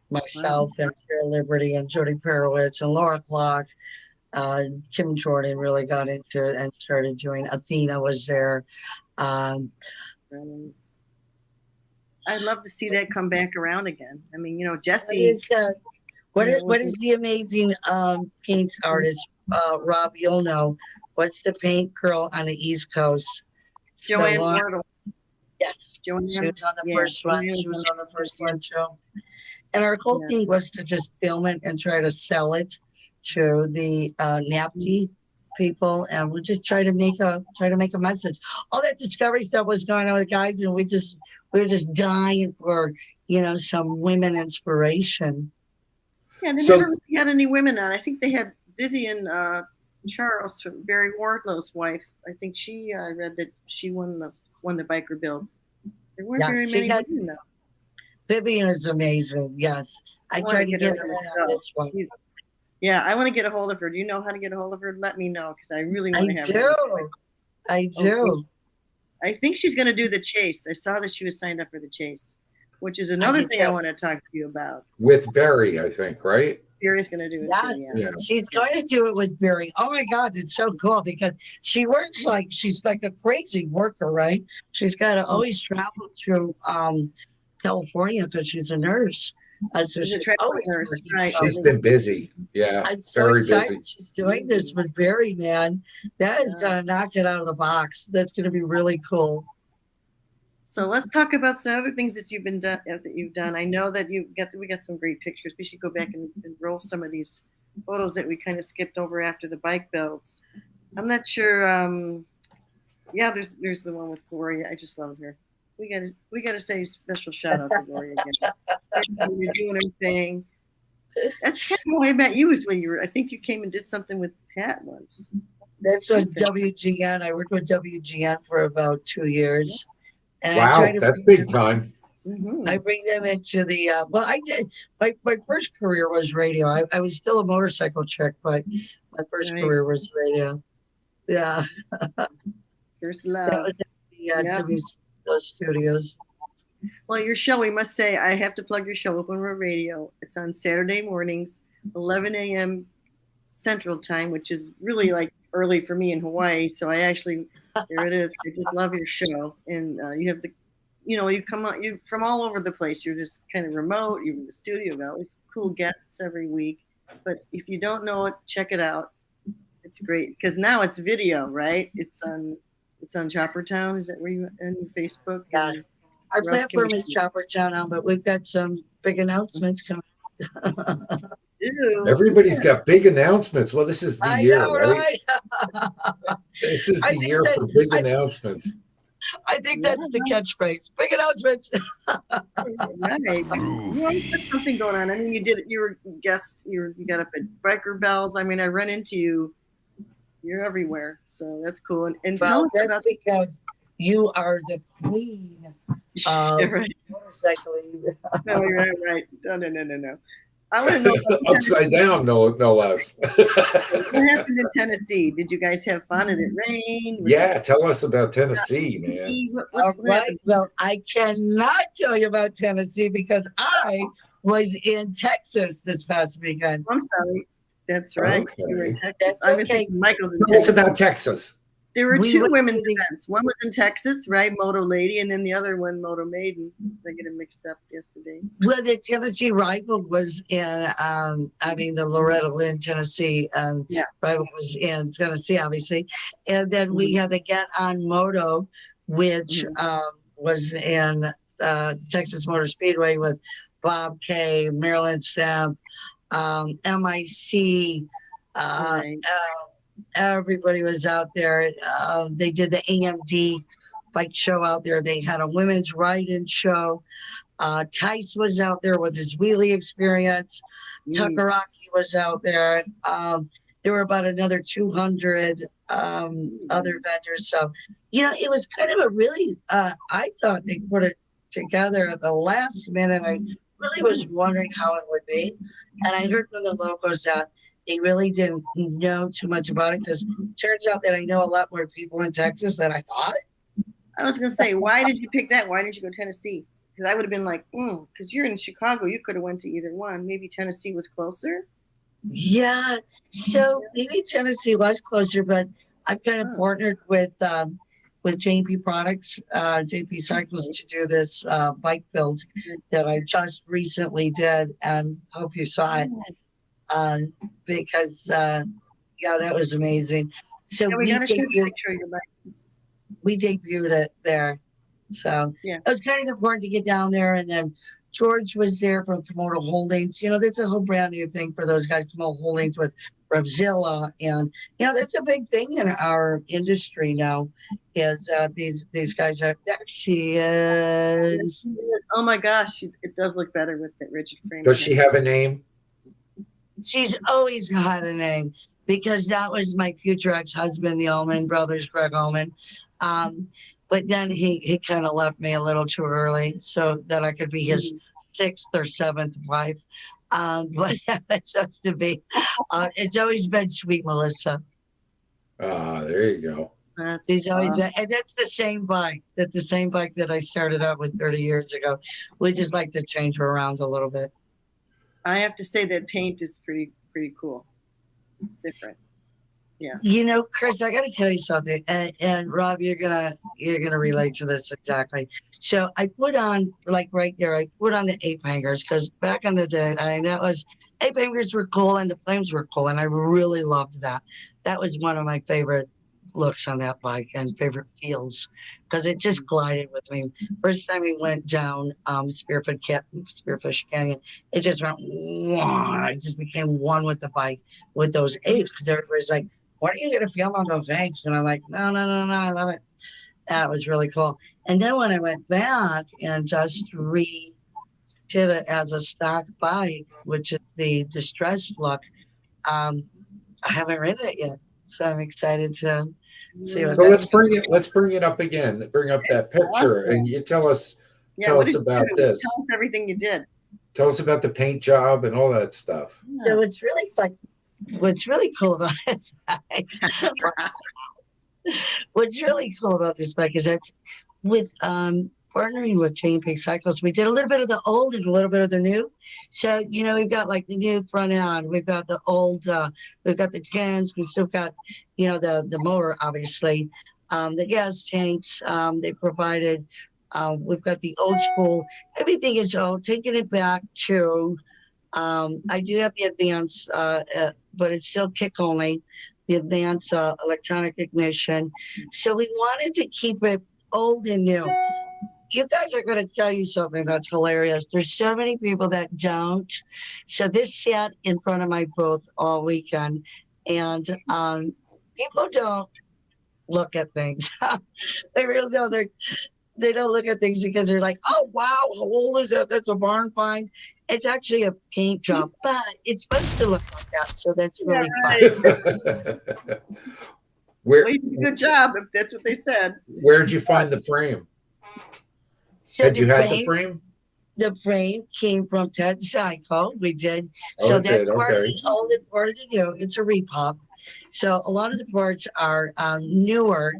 myself and Sarah Liberty and Jody Perowitz and Laura Clark, Kim Jordan really got into it and started doing. Athena was there. I'd love to see that come back around again. I mean, Jesse. What is the amazing paint artist, Rob? You'll know. What's the paint girl on the East Coast? Joanne Wardle. Yes. Joanne. She was on the first one. She was on the first one too. And our whole thing was to just film it and try to sell it to the NAPTI people, and we just try to make a message. All that discovery stuff was going on with guys, and we were just dying for some women inspiration. Yeah, they never really had any women on. I think they had Vivian Charles, Barry Wardlow's wife. I think I read that she won the biker build. There weren't very many women though. Vivian is amazing. Yes, I tried to get her on this one. Yeah, I want to get a hold of her. Do you know how to get a hold of her? Let me know, because I really want to have her. I do. I think she's going to do the chase. I saw that she was signed up for the chase, which is another thing I want to talk to you about. With Barry, I think, right? Barry's going to do it. Yeah. She's going to do it with Barry. Oh my God, it's so cool because she's like a crazy worker, right? She's got to always travel to California because she's a nurse. So she's been busy. Yeah, I'm so excited she's doing this with Barry, man. That is gonna knock it out of the box. That's gonna be really cool. So let's talk about some other things that you've done. I know that we got some great pictures. We should go back and roll some of these photos that we kind of skipped over after the bike builds. I'm not sure. There's the one with Gloria. I just love her. We gotta say a special shout out to Gloria again. You're doing her thing. That's kind of how I met you. Is when I think you came and did something with Pat once. That's what WGN. I worked with WGN for about 2 years. And wow, that's big time. Mm-hmm. I bring them into the. I did. My first career was radio. I was still a motorcycle chick, but My first Right. career was radio. Yeah, First that love. was at the Yep. those studios. Well, your show, we must say, I have to plug your show, Open Road Radio. It's on Saturday mornings, 11 a.m. Central Time, which is really like early for me in Hawaii. So I actually, there it is. I just love your show. And you have you come out, you from all over the place. You're just kind of remote. You're in the studio. You got all these cool guests every week. But if you don't know it, check it out. It's great because now it's video, right? It's on Chopper Town. Is that where you on Facebook? Yeah. And Our where else can platform we- is Chopper Town now, but we've got some big announcements coming. Ew. Everybody's got big announcements. Well, this is the I year, know, right? right? This is I the think year that- for big I- announcements. I think that's the catchphrase. Big announcements. Right. You always got something going on. I mean, you did it. You were guest. You got up at Biker Bells. I mean, I run into you. You're everywhere, so that's cool. And tell Well, us that's about because you are the queen of Yeah, right. motorcycling. No, you're right. No. I want to know about Upside down, no less. what happened in Tennessee. Did you guys have fun? Did it rain? Was Yeah, tell us about Tennessee, it man. windy? What All right. happened? Well, I cannot tell you about Tennessee because I was in Texas this past weekend. I'm sorry. That's right. Okay. You were in Texas. That's I'm okay. thinking Michael's in Tell us Texas. about Texas. There were We two went women's to the- events. One was in Texas, right? Moto Lady, and then the other one, Moto Maiden. I get them mixed up yesterday. Well, the Tennessee rival was in, the Loretta Lynn, Tennessee Yeah. rival was in Tennessee, obviously. And then we had the Get On Moto, which was in Texas Motor Speedway with Bob K, Marilyn Stamp, MIC. Right. Everybody was out there. They did the AMD bike show out there. They had a women's ride-in show. Tice was out there with his wheelie experience. Takaraki was out there. There were about another 200 other vendors. So, it was kind of a really, I thought they put it together at the last minute. I really was wondering how it would be. And I heard from the locals that they really didn't know too much about it because it turns out that I know a lot more people in Texas than I thought. I was going to say, why did you pick that? Why didn't you go Tennessee? Because I would have been like, because you're in Chicago, you could have went to either one. Maybe Tennessee was closer. Yeah. So maybe Tennessee was closer, but I've kind of partnered with JP Products, JP Cycles to do this bike build that I just recently did, and hope you saw it because that was amazing. So Yeah, we got to shoot a picture of your bike. we debuted it there. So Yeah. it was kind of important to get down there. And then George was there from Komodo Holdings. That's a whole brand new thing for those guys, Komodo Holdings with Revzilla. And, that's a big thing in our industry now is these guys are, there she is. Oh my gosh, it does look better with that rigid frame. Does she have a name? She's always had a name because that was my future ex-husband, the Allman brothers, Greg Allman. But then he kind of left me a little too early so that I could be his sixth or seventh wife. But it's just to be, it's always been sweet, Melissa. There you go. She's always been, and that's the same bike. That's the same bike that I started out with 30 years ago. We just like to change her around a little bit. I have to say that paint is pretty cool. It's different. Yeah. Chris, I got to tell you something, and Rob, you're gonna relate to this exactly. So I put on, like right there, I put on the ape hangers because back in the day, ape hangers were cool and the flames were cool, and I really loved that. That was one of my favorite looks on that bike and favorite feels because it just glided with me. First time we went down Spearfish Canyon, it just went, I just became one with the bike with those apes because everybody's like, what are you going to film on those apes? And I'm like, no, I love it. That was really cool. And then when I went back and just redid it as a stock bike, which is the distressed look, I haven't ridden it yet. So I'm excited to see what So that's let's bring it up again. Bring up that picture and you tell us Yeah, what did you about do? this. Tell us everything you did. Tell us about the paint job and all that stuff. So it's really fun. what's really cool about it, what's really cool about this bike is that's with partnering with Chain Peak Cycles, we did a little bit of the old and a little bit of the new. So, we've got like the new front end, we've got the old, we've got the tens, we still got, the motor, obviously, the gas tanks they provided. We've got the old school, everything is all taking it back to, I do have the advanced, but it's still kick only, the advanced electronic ignition. So we wanted to keep it old and new. You guys are going to tell you something that's hilarious. There's so many people that don't. So this sat in front of my booth all weekend, and people don't look at things. They really don't. They don't look at things because they're like, oh, wow, how old is that? That's a barn find. It's actually a paint job, but it's supposed to look like that. So that's really fun. Where, you did a good job if that's what they said. Where'd you find the frame? So Had you had the frame? The frame came from Ted Cycle. We did. So that's part of the old and part of the new. It's a repop. So a lot of the parts are newer,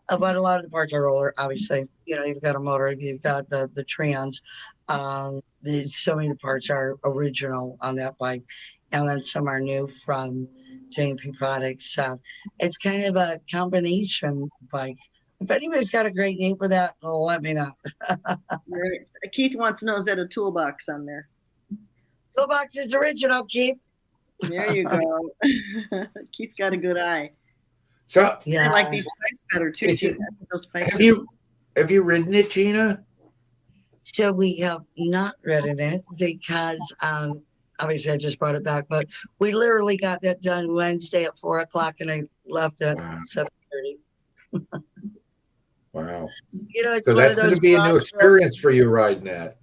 but a lot of the parts are older, obviously. You've got a motor, you've got the trans. So many of the parts are original on that bike. And then some are new from J&P Products. It's kind of a combination bike. If anybody's got a great name for that, let me know. Keith wants to know, is that a toolbox on there? Toolbox is original, Keith. There you go. Keith's got a good eye. So I like these pipes better too. Those pipes have you ridden it, Gina? So we have not ridden it because obviously I just brought it back, but we literally got that done Wednesday at 4:00 and I left at 7:30. Wow. It's so that's going to be a new experience for you riding that.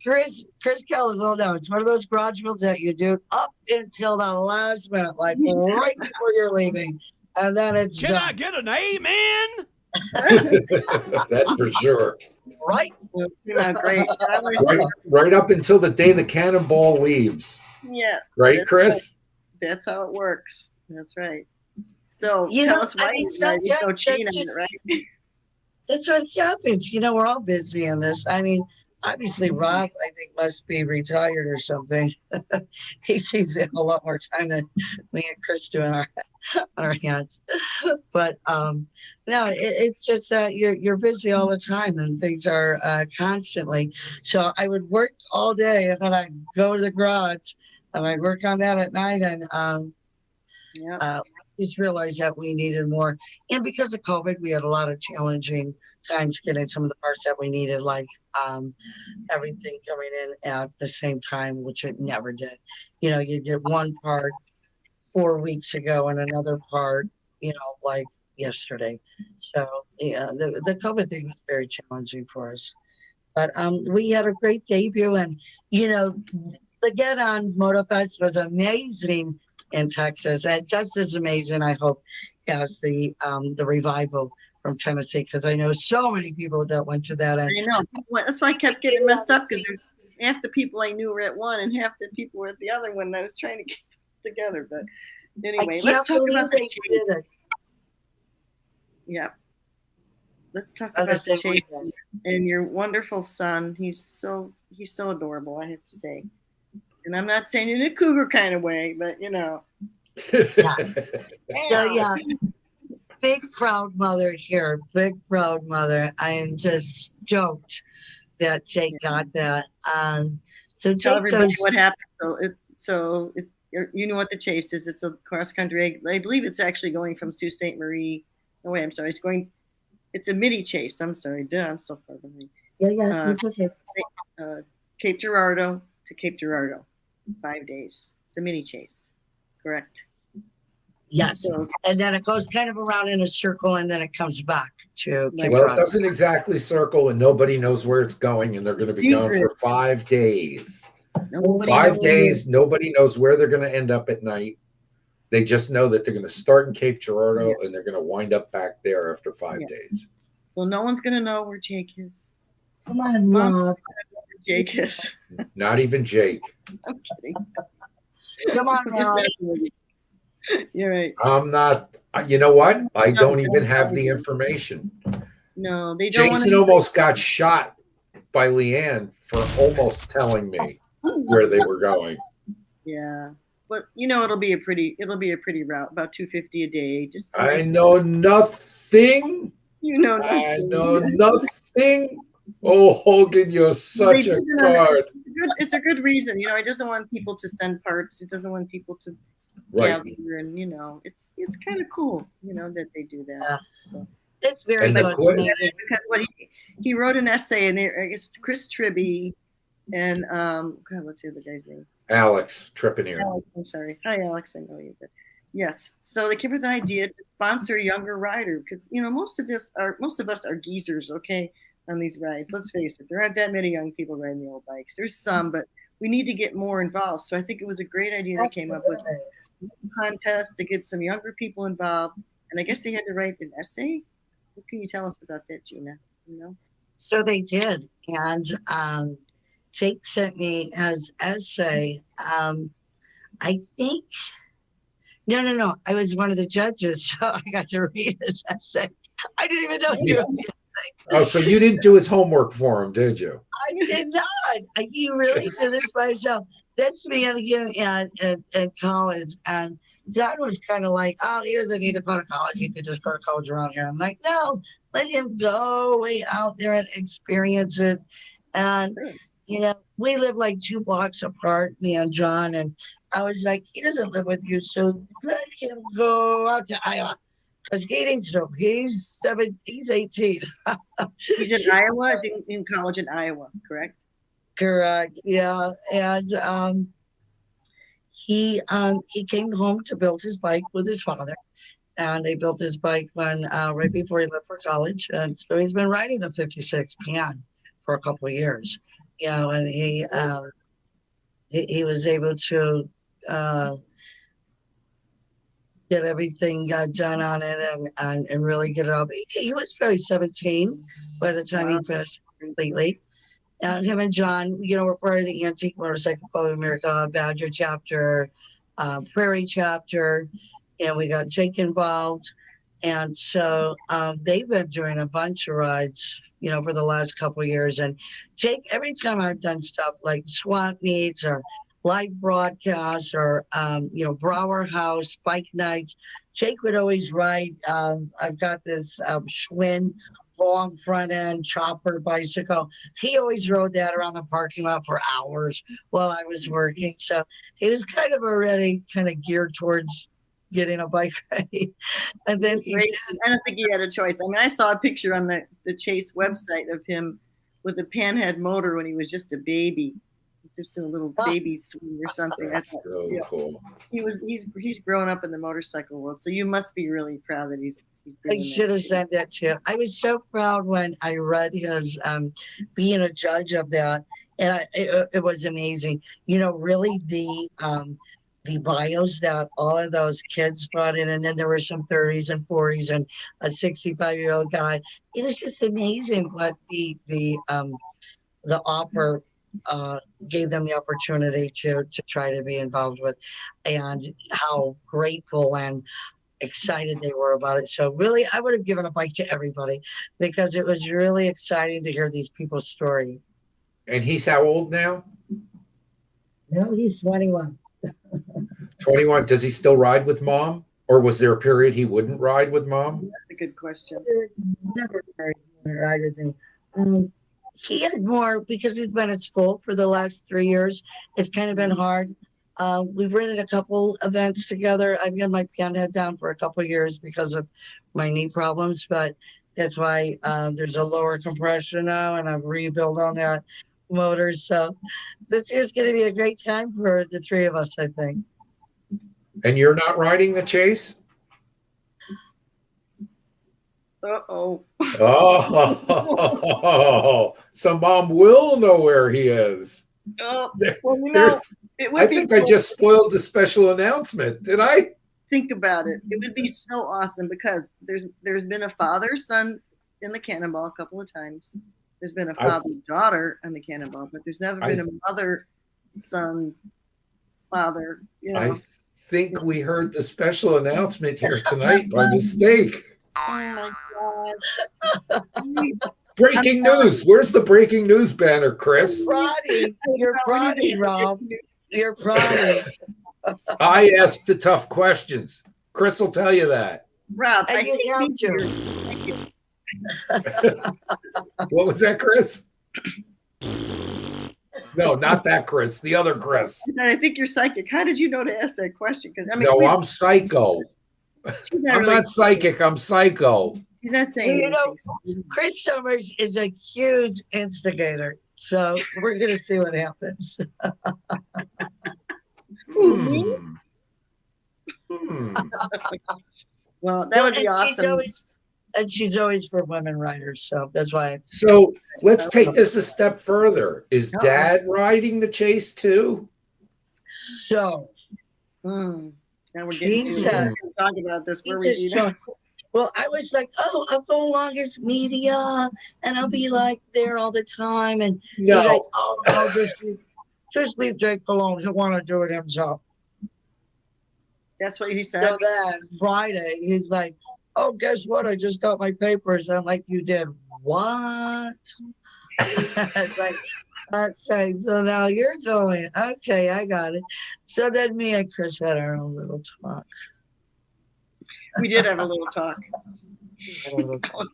Chris Kelly will know. It's one of those garage builds that you do up until the last minute, like right before you're leaving. And then it's Can I get an amen? That's for sure. Right? Great. Right up until the day the cannonball leaves. Yeah. Right, Chris? Right. That's how it works. That's right. So tell us why right? That's what happens. We're all busy in this. I mean, obviously, Rob, I think, must be retired or something. He seems to have a lot more time than me and Chris do on our hands. But no, it's just that you're busy all the time and things are constantly. So I would work all day and then I'd go to the garage and I'd work on that at night and just realized that we needed more. And because of COVID, we had a lot of challenging times getting some of the parts that we needed, like everything coming in at the same time, which it never did. You did one part 4 weeks ago and another part, like yesterday. So the COVID thing was very challenging for us. But we had a great debut, and the Get On MotoFest was amazing in Texas, and just as amazing, I hope, as the revival from Tennessee, because I know so many people that went to that. I know. That's why I kept getting messed up, because half the people I knew were at one and half the people were at the other one. I was trying to get together, but anyway, let's talk about the chase. Yeah. Let's talk about the chase and your wonderful son. He's so adorable, I have to say. And I'm not saying in a cougar kind of way, but Yeah. So big proud mother here. Big proud mother. I am just stoked that Jake got that. So tell everybody what happened. You know what the chase is. It's a cross country. I believe it's actually going from Sault Ste. Marie. No, wait, I'm sorry. It's a mini chase. I'm sorry. I'm so far behind. Yeah, it's okay. Cape Girardeau to Cape Girardeau. 5 days. It's a mini chase. Correct. Yes. And then it goes kind of around in a circle and then it comes back to Cape Well, Girardeau. it doesn't exactly circle and nobody knows where it's going, and they're going to be gone for 5 days. 5 days. Nobody knows where they're going to end up at night. They just know that they're going to start in Cape Girardeau and they're going to wind up back there after 5 days. So no one's going to know where Jake is. Come on, Mom. Jake is. Not even Jake. I'm kidding. Come on, Mom. You're right. I'm not. You know what? I don't even have the information. No, they don't want Jason to. almost got shot by Leanne for almost telling me where they were going. Yeah, but it'll be a pretty route, about 250 a day. Just a I nice, know nothing. I know nothing. nothing. Oh, Hogan, you're such a card. It's a good reason. It doesn't want people to send parts. It doesn't want people to Right. gather, and it's kind of cool, that they do that. So. It's very And good. It's amazing. Because what he wrote an essay, and I guess Chris Tribby and God, what's the other guy's name? Alex Trepanier. Alex, I'm sorry. Hi, Alex. I know you. But yes. So they came up with an idea to sponsor a younger rider because most of us are geezers, okay, on these rides. Let's face it, there aren't that many young people riding the old bikes. There's some, but we need to get more involved. So I think it was a great idea they came up with a contest to get some younger people involved. And I guess they had to write an essay. What can you tell us about that, Gina? So they did, and Jake sent me his essay. I think no. I was one of the judges, so I got to read his essay. I didn't even know he wrote the essay. Oh, so you didn't do his homework for him, did you? I did not. He really did this by himself. That's me again at college. And John was kind of like, oh, he doesn't need to go to college. He could just go to college around here. I'm like, no, let him go way out there and experience it. And, we live like 2 blocks apart, me and John. And I was like, he doesn't live with you. So let him go out to Iowa. Because he needs to. He's 18. He's in Iowa. He's in college in Iowa, correct? Correct. Yeah. And he came home to build his bike with his father. And they built his bike when right before he left for college. And so he's been riding the 56 Pan for a couple of years. And he was able to get everything done on it and really get it up. He was probably 17 by the time he finished completely. And him and John, we're part of the Antique Motorcycle Club of America, Badger chapter, Prairie chapter, and we got Jake involved. And so they've been doing a bunch of rides, for the last couple of years. And Jake, every time I've done stuff like swap meets or live broadcasts or, Brower House, bike nights, Jake would always ride. I've got this Schwinn long front end chopper bicycle. He always rode that around the parking lot for hours while I was working. So he was kind of already kind of geared towards getting a bike ready. And then I don't think he had a choice. I mean, I saw a picture on the Chase website of him with a panhead motor when he was just a baby. Just a little baby swing or something. That's so cool. He's grown up in the motorcycle world, so you must be really proud that he's I should have said that too. I was so proud when I read his being a judge of that, and it was amazing. Really the bios that all of those kids brought in, and then there were some 30s and 40s and a 65-year-old guy. It was just amazing what the offer gave them the opportunity to try to be involved with, and how grateful and excited they were about it. So really, I would have given a bike to everybody because it was really exciting to hear these people's story. And he's how old now? No, he's 21. 21. Does he still ride with mom? Or was there a period he wouldn't ride with mom? That's a good question. Never ride with me. He had more because he's been at school for the last 3 years. It's kind of been hard. We've rented a couple events together. I've got my panhead down for a couple of years because of my knee problems, but that's why there's a lower compression now and a rebuild on that motor. So this year's going to be a great time for the 3 of us, I think. And you're not riding the Chase? Uh-oh. Oh, so mom will know where he is. Oh, it would I be think I just spoiled the special announcement. Did I? Think about it. It would be so awesome because there's been a father-son in the Cannonball a couple of times. There's been a father-daughter on the Cannonball, but there's never been a mother-son father. I think we heard the special announcement here tonight by mistake. Oh my God. Breaking news. Where's the breaking news banner, Chris? Prodding. You're prodding, Rob. You're prodding. I asked the tough questions. Chris will tell you that. Rob, And I you think have these to. are- thank you. What was that, Chris? No, not that Chris. The other Chris. I think you're psychic. How did you know to ask that question? Because I mean, No, I'm psycho. she's not I'm really- not psychic. I'm psycho. She's not saying You know, anything. Chris Summers is a huge instigator. So we're going to see what happens. Hmm. Hmm. Well, that would be And awesome. she's always for women writers. So that's why. So let's take this a step further. Is Uh-oh. Dad riding the chase too? So Now we're getting He to said- it. We're talking about this. he Where we just do joined. Well, I was like, oh, I'll go along as media and I'll be like there all the time. And he's like, No. oh, no, just leave Jake alone. He'll want to do it himself. That's what he said. So then Friday, he's like, oh, guess what? I just got my papers. I'm like, you did what? It's like, okay, so now you're going. Okay, I got it. So then me and Chris had our own little talk. We did have a little talk. Had a little talk.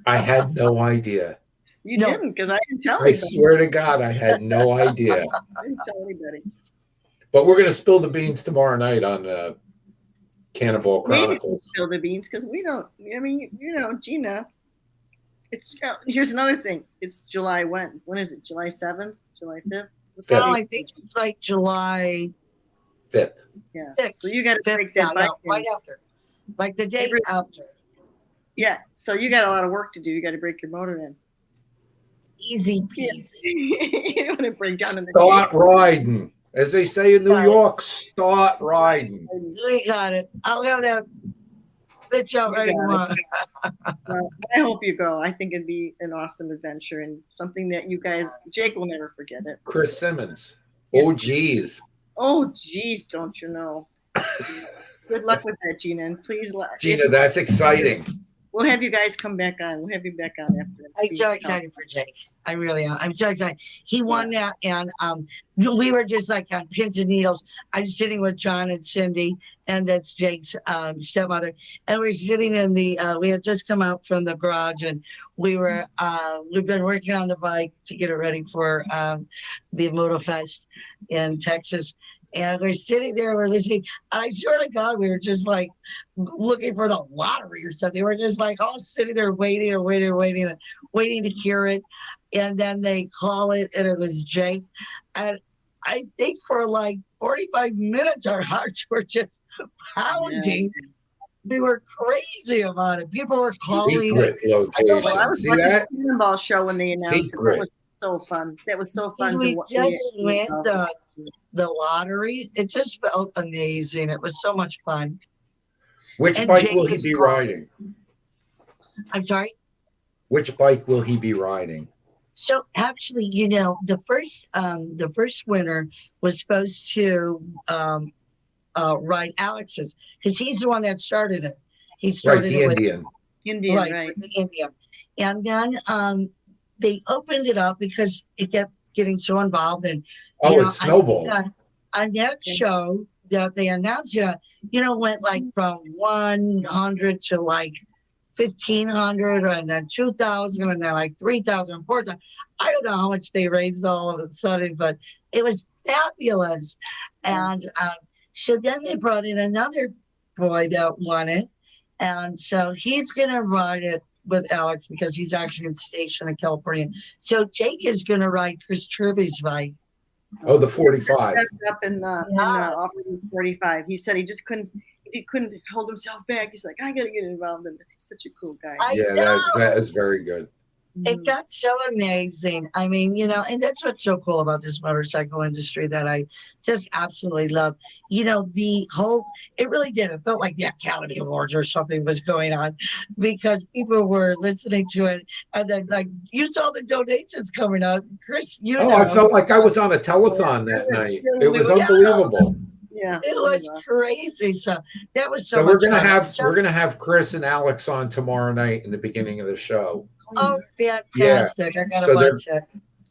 I had no idea. You No. didn't, because I didn't tell I anybody. swear to God, I had no idea. I didn't tell anybody. But we're going to spill the beans tomorrow night on Cannibal We didn't Chronicles. spill the beans because we don't. I mean, you know, Gina. It's here's another thing. It's July when? When is it? July 7th? July 5th? What's Fifth. that? No, I think it's like July 5th. Yeah. 6th. So you got to 5th, break that bike. in. right after. Like the day Every- after. Yeah. So you got a lot of work to do. You got to break your motor in. Easy peasy. you don't want to break down in the Start riding. As they say in New Right. York, start riding. We got it. I'll have that bitch out You right got tomorrow. Well, I hope you go. I think it'd be an awesome adventure and something that you guys, Jake will never forget it. Chris Simmons. Yes. Oh, geez. Oh, geez, don't you know? Good luck with that, Gina. And please, Gina, that's exciting. we'll have you guys come back on. We'll have you back on after that. I'm so excited for Jake. I really am. I'm so excited. He won that, and we were just like on pins and needles. I'm sitting with John and Cindy, and that's Jake's stepmother, and we're sitting in the. We had just come out from the garage, and we were. We've been working on the bike to get it ready for the Moto Fest in Texas. And we're sitting there, we're listening. And I swear to God, we were just like looking for the lottery or something. We're just like all sitting there waiting to hear it. And then they call it, and it was Jake. And I think for like 45 minutes, our hearts were just pounding. We were crazy about it. People were calling. Secret Well, I location. was See watching that? the Cannonball show when they announced it. Secret. That was so fun. That was so fun. And we to just went the lottery. It just felt amazing. It was so much fun. Which And bike Jake will he is be calling. riding? I'm sorry. Which bike will he be riding? So actually, you know, the first winner was supposed to ride Alex's because he's the one that started it. He Right, started the it with Indian. Indian, right? with the Indian, and then they opened it up because it kept getting so involved, and Oh, you know, it snowballed. on that show that they announced, went like from 100 to like 1,500, and then 2,000, and then like 3,000, 4,000. I don't know how much they raised all of a sudden, but it was fabulous. And so then they brought in another boy that won it, and so he's gonna ride it with Alex because he's actually stationed in California. So Jake is gonna ride Chris Turby's bike. Oh, the 45. Stepped up in the offering 45. He said he just couldn't hold himself back. He's like, I gotta get involved in this. He's such a cool guy. I Yeah, know. that is very good. It got so amazing. I mean, and that's what's so cool about this motorcycle industry that I just absolutely love. It really did. It felt like the Academy Awards or something was going on because people were listening to it. And then, like, you saw the donations coming up. Chris, I felt like I was on a telethon that night. It was unbelievable. Yeah. It was crazy. So that was so So much we're gonna fun. have So- we're gonna have Chris and Alex on tomorrow night in the beginning of the show. Oh, fantastic. I got So a bunch of.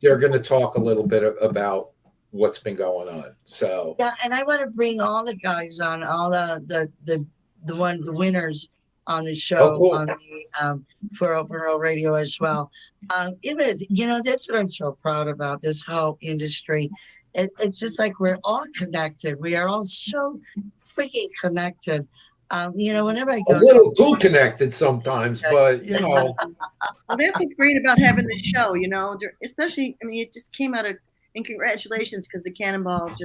They're going to talk a little bit about what's been going on. So Yeah, and I want to bring all the guys on, all the winners on the show cool. on the for Open Road Radio as well. It is, that's what I'm so proud about this whole industry. It's just like we're all connected. We are all so freaking connected. Whenever I a go little too connected sometimes, but Well, that's what's great about having this show, especially, I mean, it just came out of, and congratulations, because the Cannonball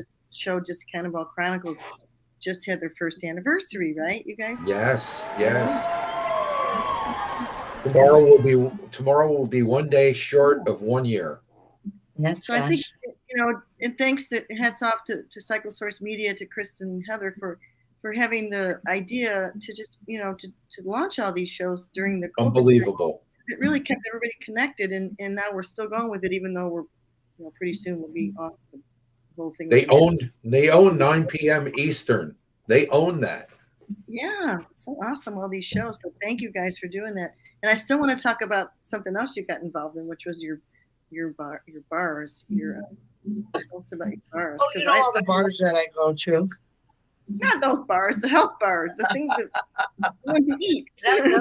Cannonball Chronicles just had their first anniversary, right, you guys? yes. Tomorrow will be 1 day short of 1 year. That's So I think, and thanks to, hats off to Cyclosource Media, to Chris and Heather for having the idea to just, to launch all these shows during the COVID Unbelievable. It really kept everybody connected, and now we're still going with it, even though we're, pretty soon we'll be off the whole thing. They own 9 p.m. Eastern. They own that. Yeah, it's so awesome, all these shows. So thank you guys for doing that. And I still want to talk about something else you got involved in, which was your bars. Tell us about your bars. Oh, all the bars that I go to. Not those bars, the health bars, the things that the ones you eat. There it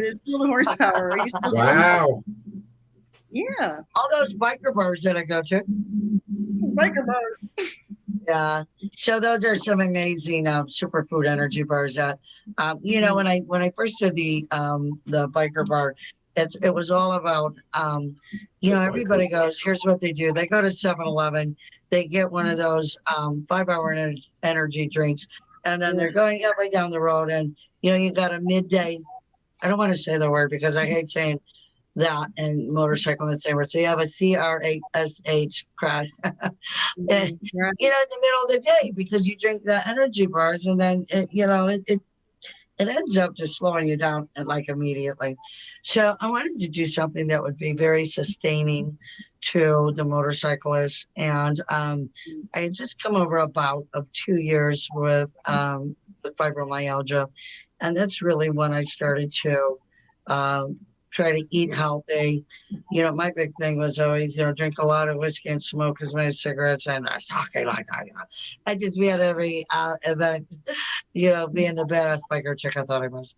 is, still the horsepower. Are you still Wow. Yeah. All those biker bars that I go to. Biker bars. Yeah. So those are some amazing superfood energy bars that when I first did the biker bar, it was all about everybody goes, here's what they do. They go to 7-Eleven, they get one of those 5-hour energy drinks, and then they're going up and down the road, and you got a midday, I don't want to say the word because I hate saying that and motorcycle in the same word. So you have a CRASH crash in the middle of the day because you drink the energy bars, and then it ends up just slowing you down like immediately. So I wanted to do something that would be very sustaining to the motorcyclists. And I had just come over a bout of 2 years with fibromyalgia. And that's really when I started to try to eat healthy. My big thing was always, drink a lot of whiskey and smoke as many cigarettes and talking like I just be at every event, being the badass biker chick I thought I was.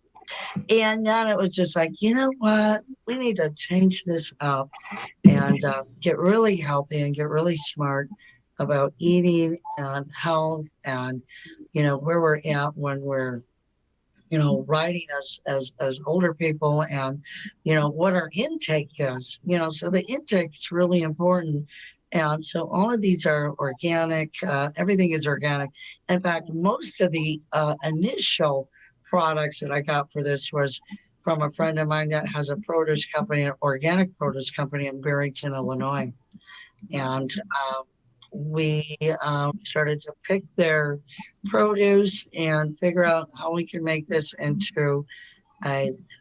And then it was just like, you know what? We need to change this up and get really healthy and get really smart about eating and health and, where we're at when we're riding as older people and, what our intake is, so the intake is really important. And so all of these are organic. Everything is organic. In fact, most of the initial products that I got for this was from a friend of mine that has a produce company, an organic produce company in Barrington, Illinois. And we started to pick their produce and figure out how we can make this into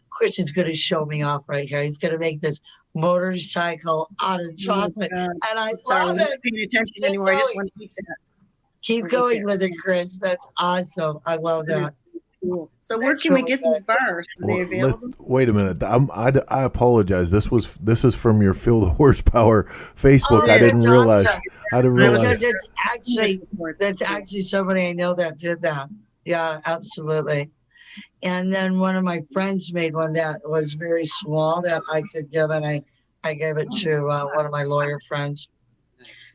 Chris is going to show me off right here. He's going to make this motorcycle out of chocolate. And I love it. I'm not paying attention anymore. I just want to eat that. Keep going with it, Chris. That's awesome. I love that. Cool. So where can we get these bars? Are they available? Wait a minute. I apologize. This is from your Feel the Horsepower Facebook. Oh, I didn't realize. Awesome. I didn't realize. Because that's actually somebody I know that did that. Yeah, absolutely. And then one of my friends made one that was very small that I could give, and I gave it to one of my lawyer friends.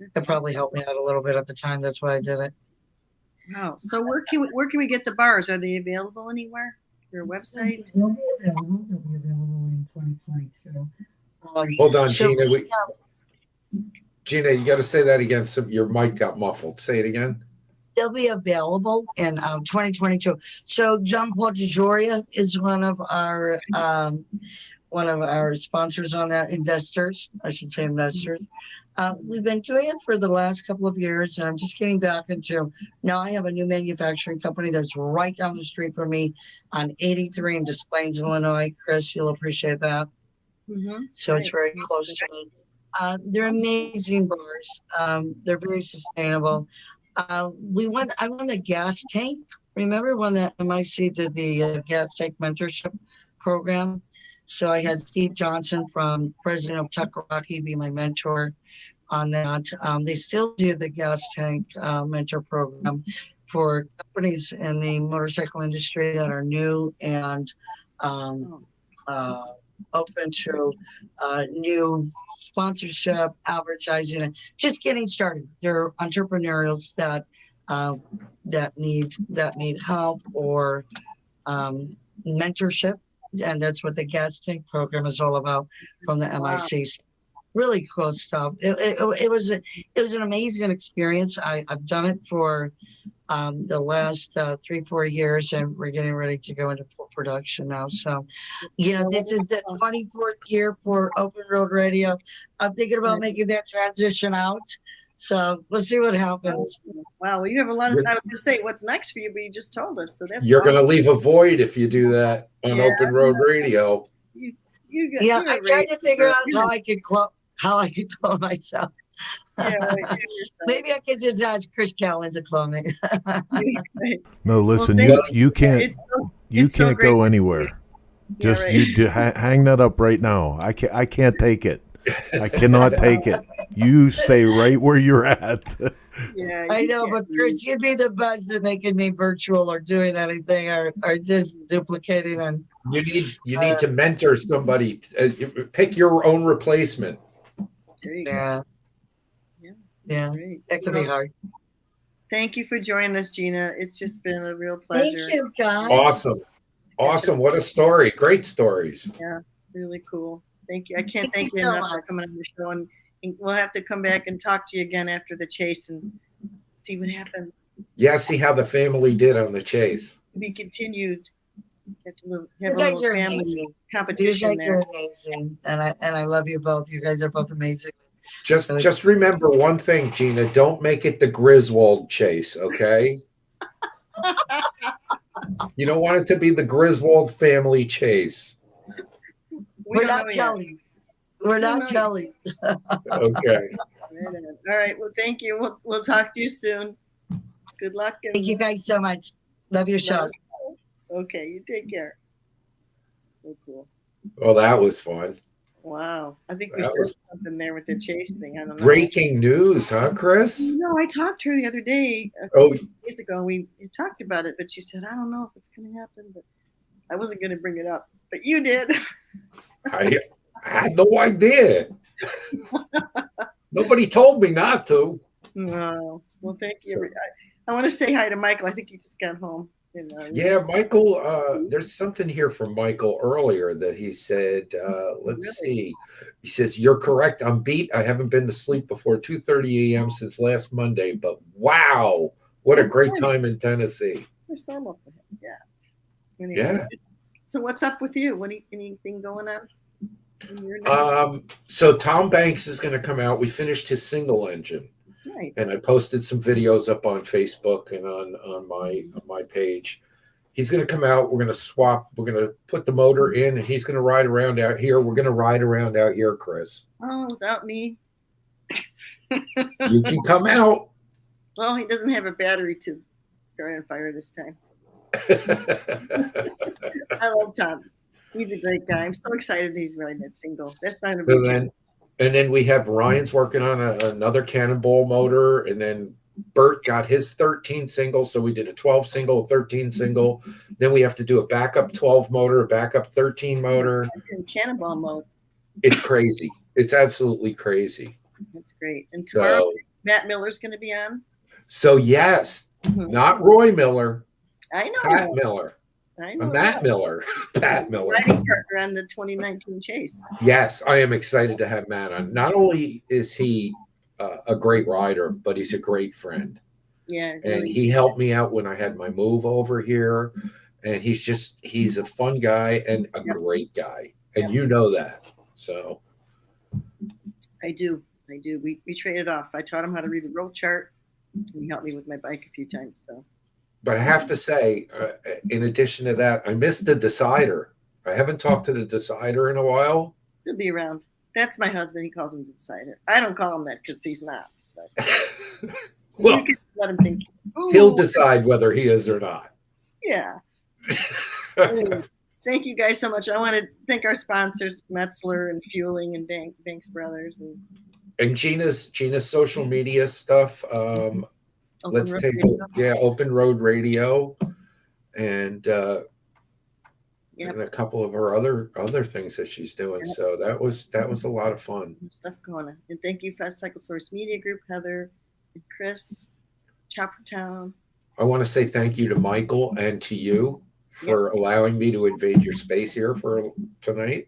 It probably helped me out a little bit at the time. That's why I did it. Oh, so where can we get the bars? Are they available anywhere? Your website? They'll be available in 2022. Hold on, Gina. Gina, you got to say that again. Your mic got muffled. Say it again. They'll be available in 2022. So John Paul DeJoria is one of our sponsors on that. Investors. We've been doing it for the last couple of years, and I'm just getting back into. Now I have a new manufacturing company that's right down the street from me on 83 in Des Plaines, Illinois. Chris, you'll appreciate that. Mm-hmm. So it's very close to me. They're amazing bars. They're very sustainable. I won the gas tank. Remember when the MIC did the gas tank mentorship program? So I had Steve Johnson from President of Tuckeraki be my mentor on that. They still do the gas tank mentor program for companies in the motorcycle industry that are new and open to new sponsorship, advertising, and just getting started. They're entrepreneurials that need help or mentorship, and that's what the gas tank program is all about from the MIC. Really cool stuff. It was an amazing experience. I've done it for the last 3-4 years, and we're getting ready to go into full production now. So, this is the 24th year for Open Road Radio. I'm thinking about making that transition out. So we'll see what happens. Wow, well, you have a lot of. I was going to say what's next for you, but you just told us, so that's. You're going to leave a void if you do that on Open Road Radio. I tried to figure out how I could clone myself. Maybe I could just ask Chris Callan to clone me. No, listen, you can't go anywhere. Just hang that up right now. I can't take it. I cannot take it. You stay right where you're at. Yeah, I know, but Chris, you'd be the best at making me virtual or doing anything or just duplicating. And you need to mentor somebody. Pick your own replacement. Yeah. That could be hard. Thank you for joining us, Gina. It's just been a real pleasure. Thank you, guys. Awesome. What a story. Great stories. Yeah, really cool. Thank you. I can't thank you enough for coming on the show. And we'll have to come back and talk to you again after the chase and see what happens. Yeah, see how the family did on the chase. Be continued. Have you guys are amazing. Competition. You guys are amazing, and I love you both. You guys are both amazing. Just remember one thing, Gina. Don't make it the Griswold chase, okay? You don't want it to be the Griswold family chase. We're not telling. We're not telling. Okay. All right. Well, thank you. We'll talk to you soon. Good luck. Thank you guys so much. Love your show. Okay. You take care. So cool. Oh, that was fun. Wow. I think we started something there with the chase thing. I don't know. Breaking news, huh, Chris? No, I talked to her the other day, a couple days ago. We talked about it, but she said, I don't know if it's going to happen, but I wasn't going to bring it up. But you did. I had no idea. Nobody told me not to. No. Well, thank you. I want to say hi to Michael. I think he just got home. Yeah, Michael, there's something here from Michael earlier that he said, let's see. He says, you're correct. I'm beat. I haven't been to sleep before 2:30 a.m. since last Monday, but wow, what a great time in Tennessee. That's normal for him. Yeah. Anyway, yeah. So what's up with you? Anything going on? So Tom Banks is going to come out. We finished his single engine. Nice. And I posted some videos up on Facebook and on my page. He's going to come out. We're going to swap. We're going to put the motor in, and he's going to ride around out here. We're going to ride around out here, Chris. Oh, without me. You can come out. Well, he doesn't have a battery to start on fire this time. I love Tom. He's a great guy. I'm so excited that he's riding that single. That's not a big deal. And then we have Ryan's working on another Cannonball motor. And then Bert got his 13 single. So we did a 12 single, 13 single. Then we have to do a backup 12 motor, a backup 13 motor. Cannonball mode. It's crazy. It's absolutely crazy. That's great. And tomorrow, Matt Miller's going to be on. So, yes, not Roy Miller. I know. Pat Miller. I know. Matt Miller. Pat Miller. Riding partner on the 2019 chase. Yes, I am excited to have Matt on. Not only is he a great rider, but he's a great friend. Yeah. And he helped me out when I had my move over here. And he's a fun guy and a great guy. And you know that. So. I do. We traded off. I taught him how to read the road chart. And he helped me with my bike a few times. So. But I have to say, in addition to that, I missed the decider. I haven't talked to the decider in a while. He'll be around. That's my husband. He calls him the decider. I don't call him that because he's not. Well, You can let him think. he'll Ooh, decide whether he is or not. yeah. Anyway, thank you guys so much. I want to thank our sponsors, Metzler and Fueling and Banks Brothers. And Gina's social media stuff. Let's Road take Radio. Open Road Radio, and Yep. and a couple of her other things that she's doing. Yep. So that was a lot of fun. Stuff going on. And thank you, Fast Cycle Source Media Group, Heather and Chris, Chopper Town. I want to say thank you to Michael and to you for allowing me to invade your space here for tonight.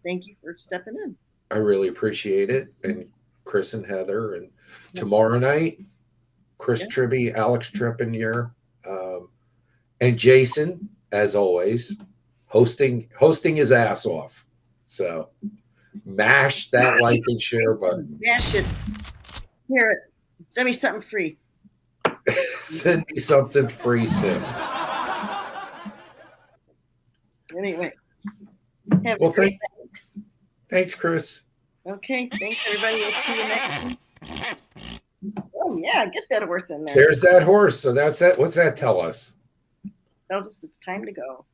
Thank you for stepping in. I really appreciate it. And Chris and Heather. And tomorrow night, Chris Tribby, Alex Trepanier, and Jason, as always, hosting his ass off. So mash that like and share button. Mash it. Hear it. Send me something free. Send me something free, Sims. Anyway. Well, thanks, Chris. Okay. Thanks, everybody. We'll see you next week. Oh, yeah. Get that horse in there. There's that horse. So that's that. What's that tell us? Tells us it's time to go.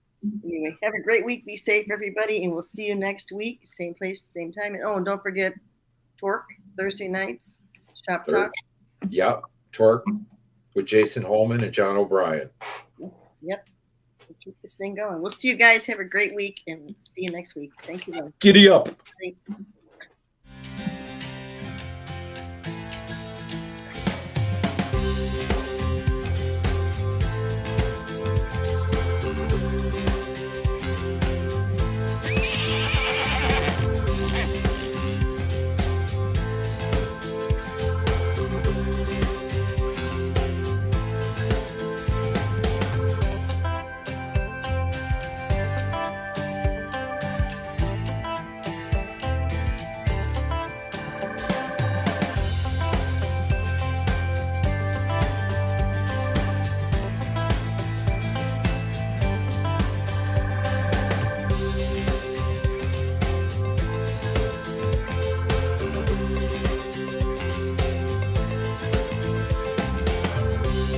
Anyway, have a great week. Be safe, everybody. And we'll see you next week. Same place, same time. And, and don't forget Torque Thursday nights. Shop Talk. Yep. Torque with Jason Holman and John O'Brien. Yep. We'll keep this thing going. We'll see you guys. Have a great week and see you next week. Thank you. Giddy up. Thank you.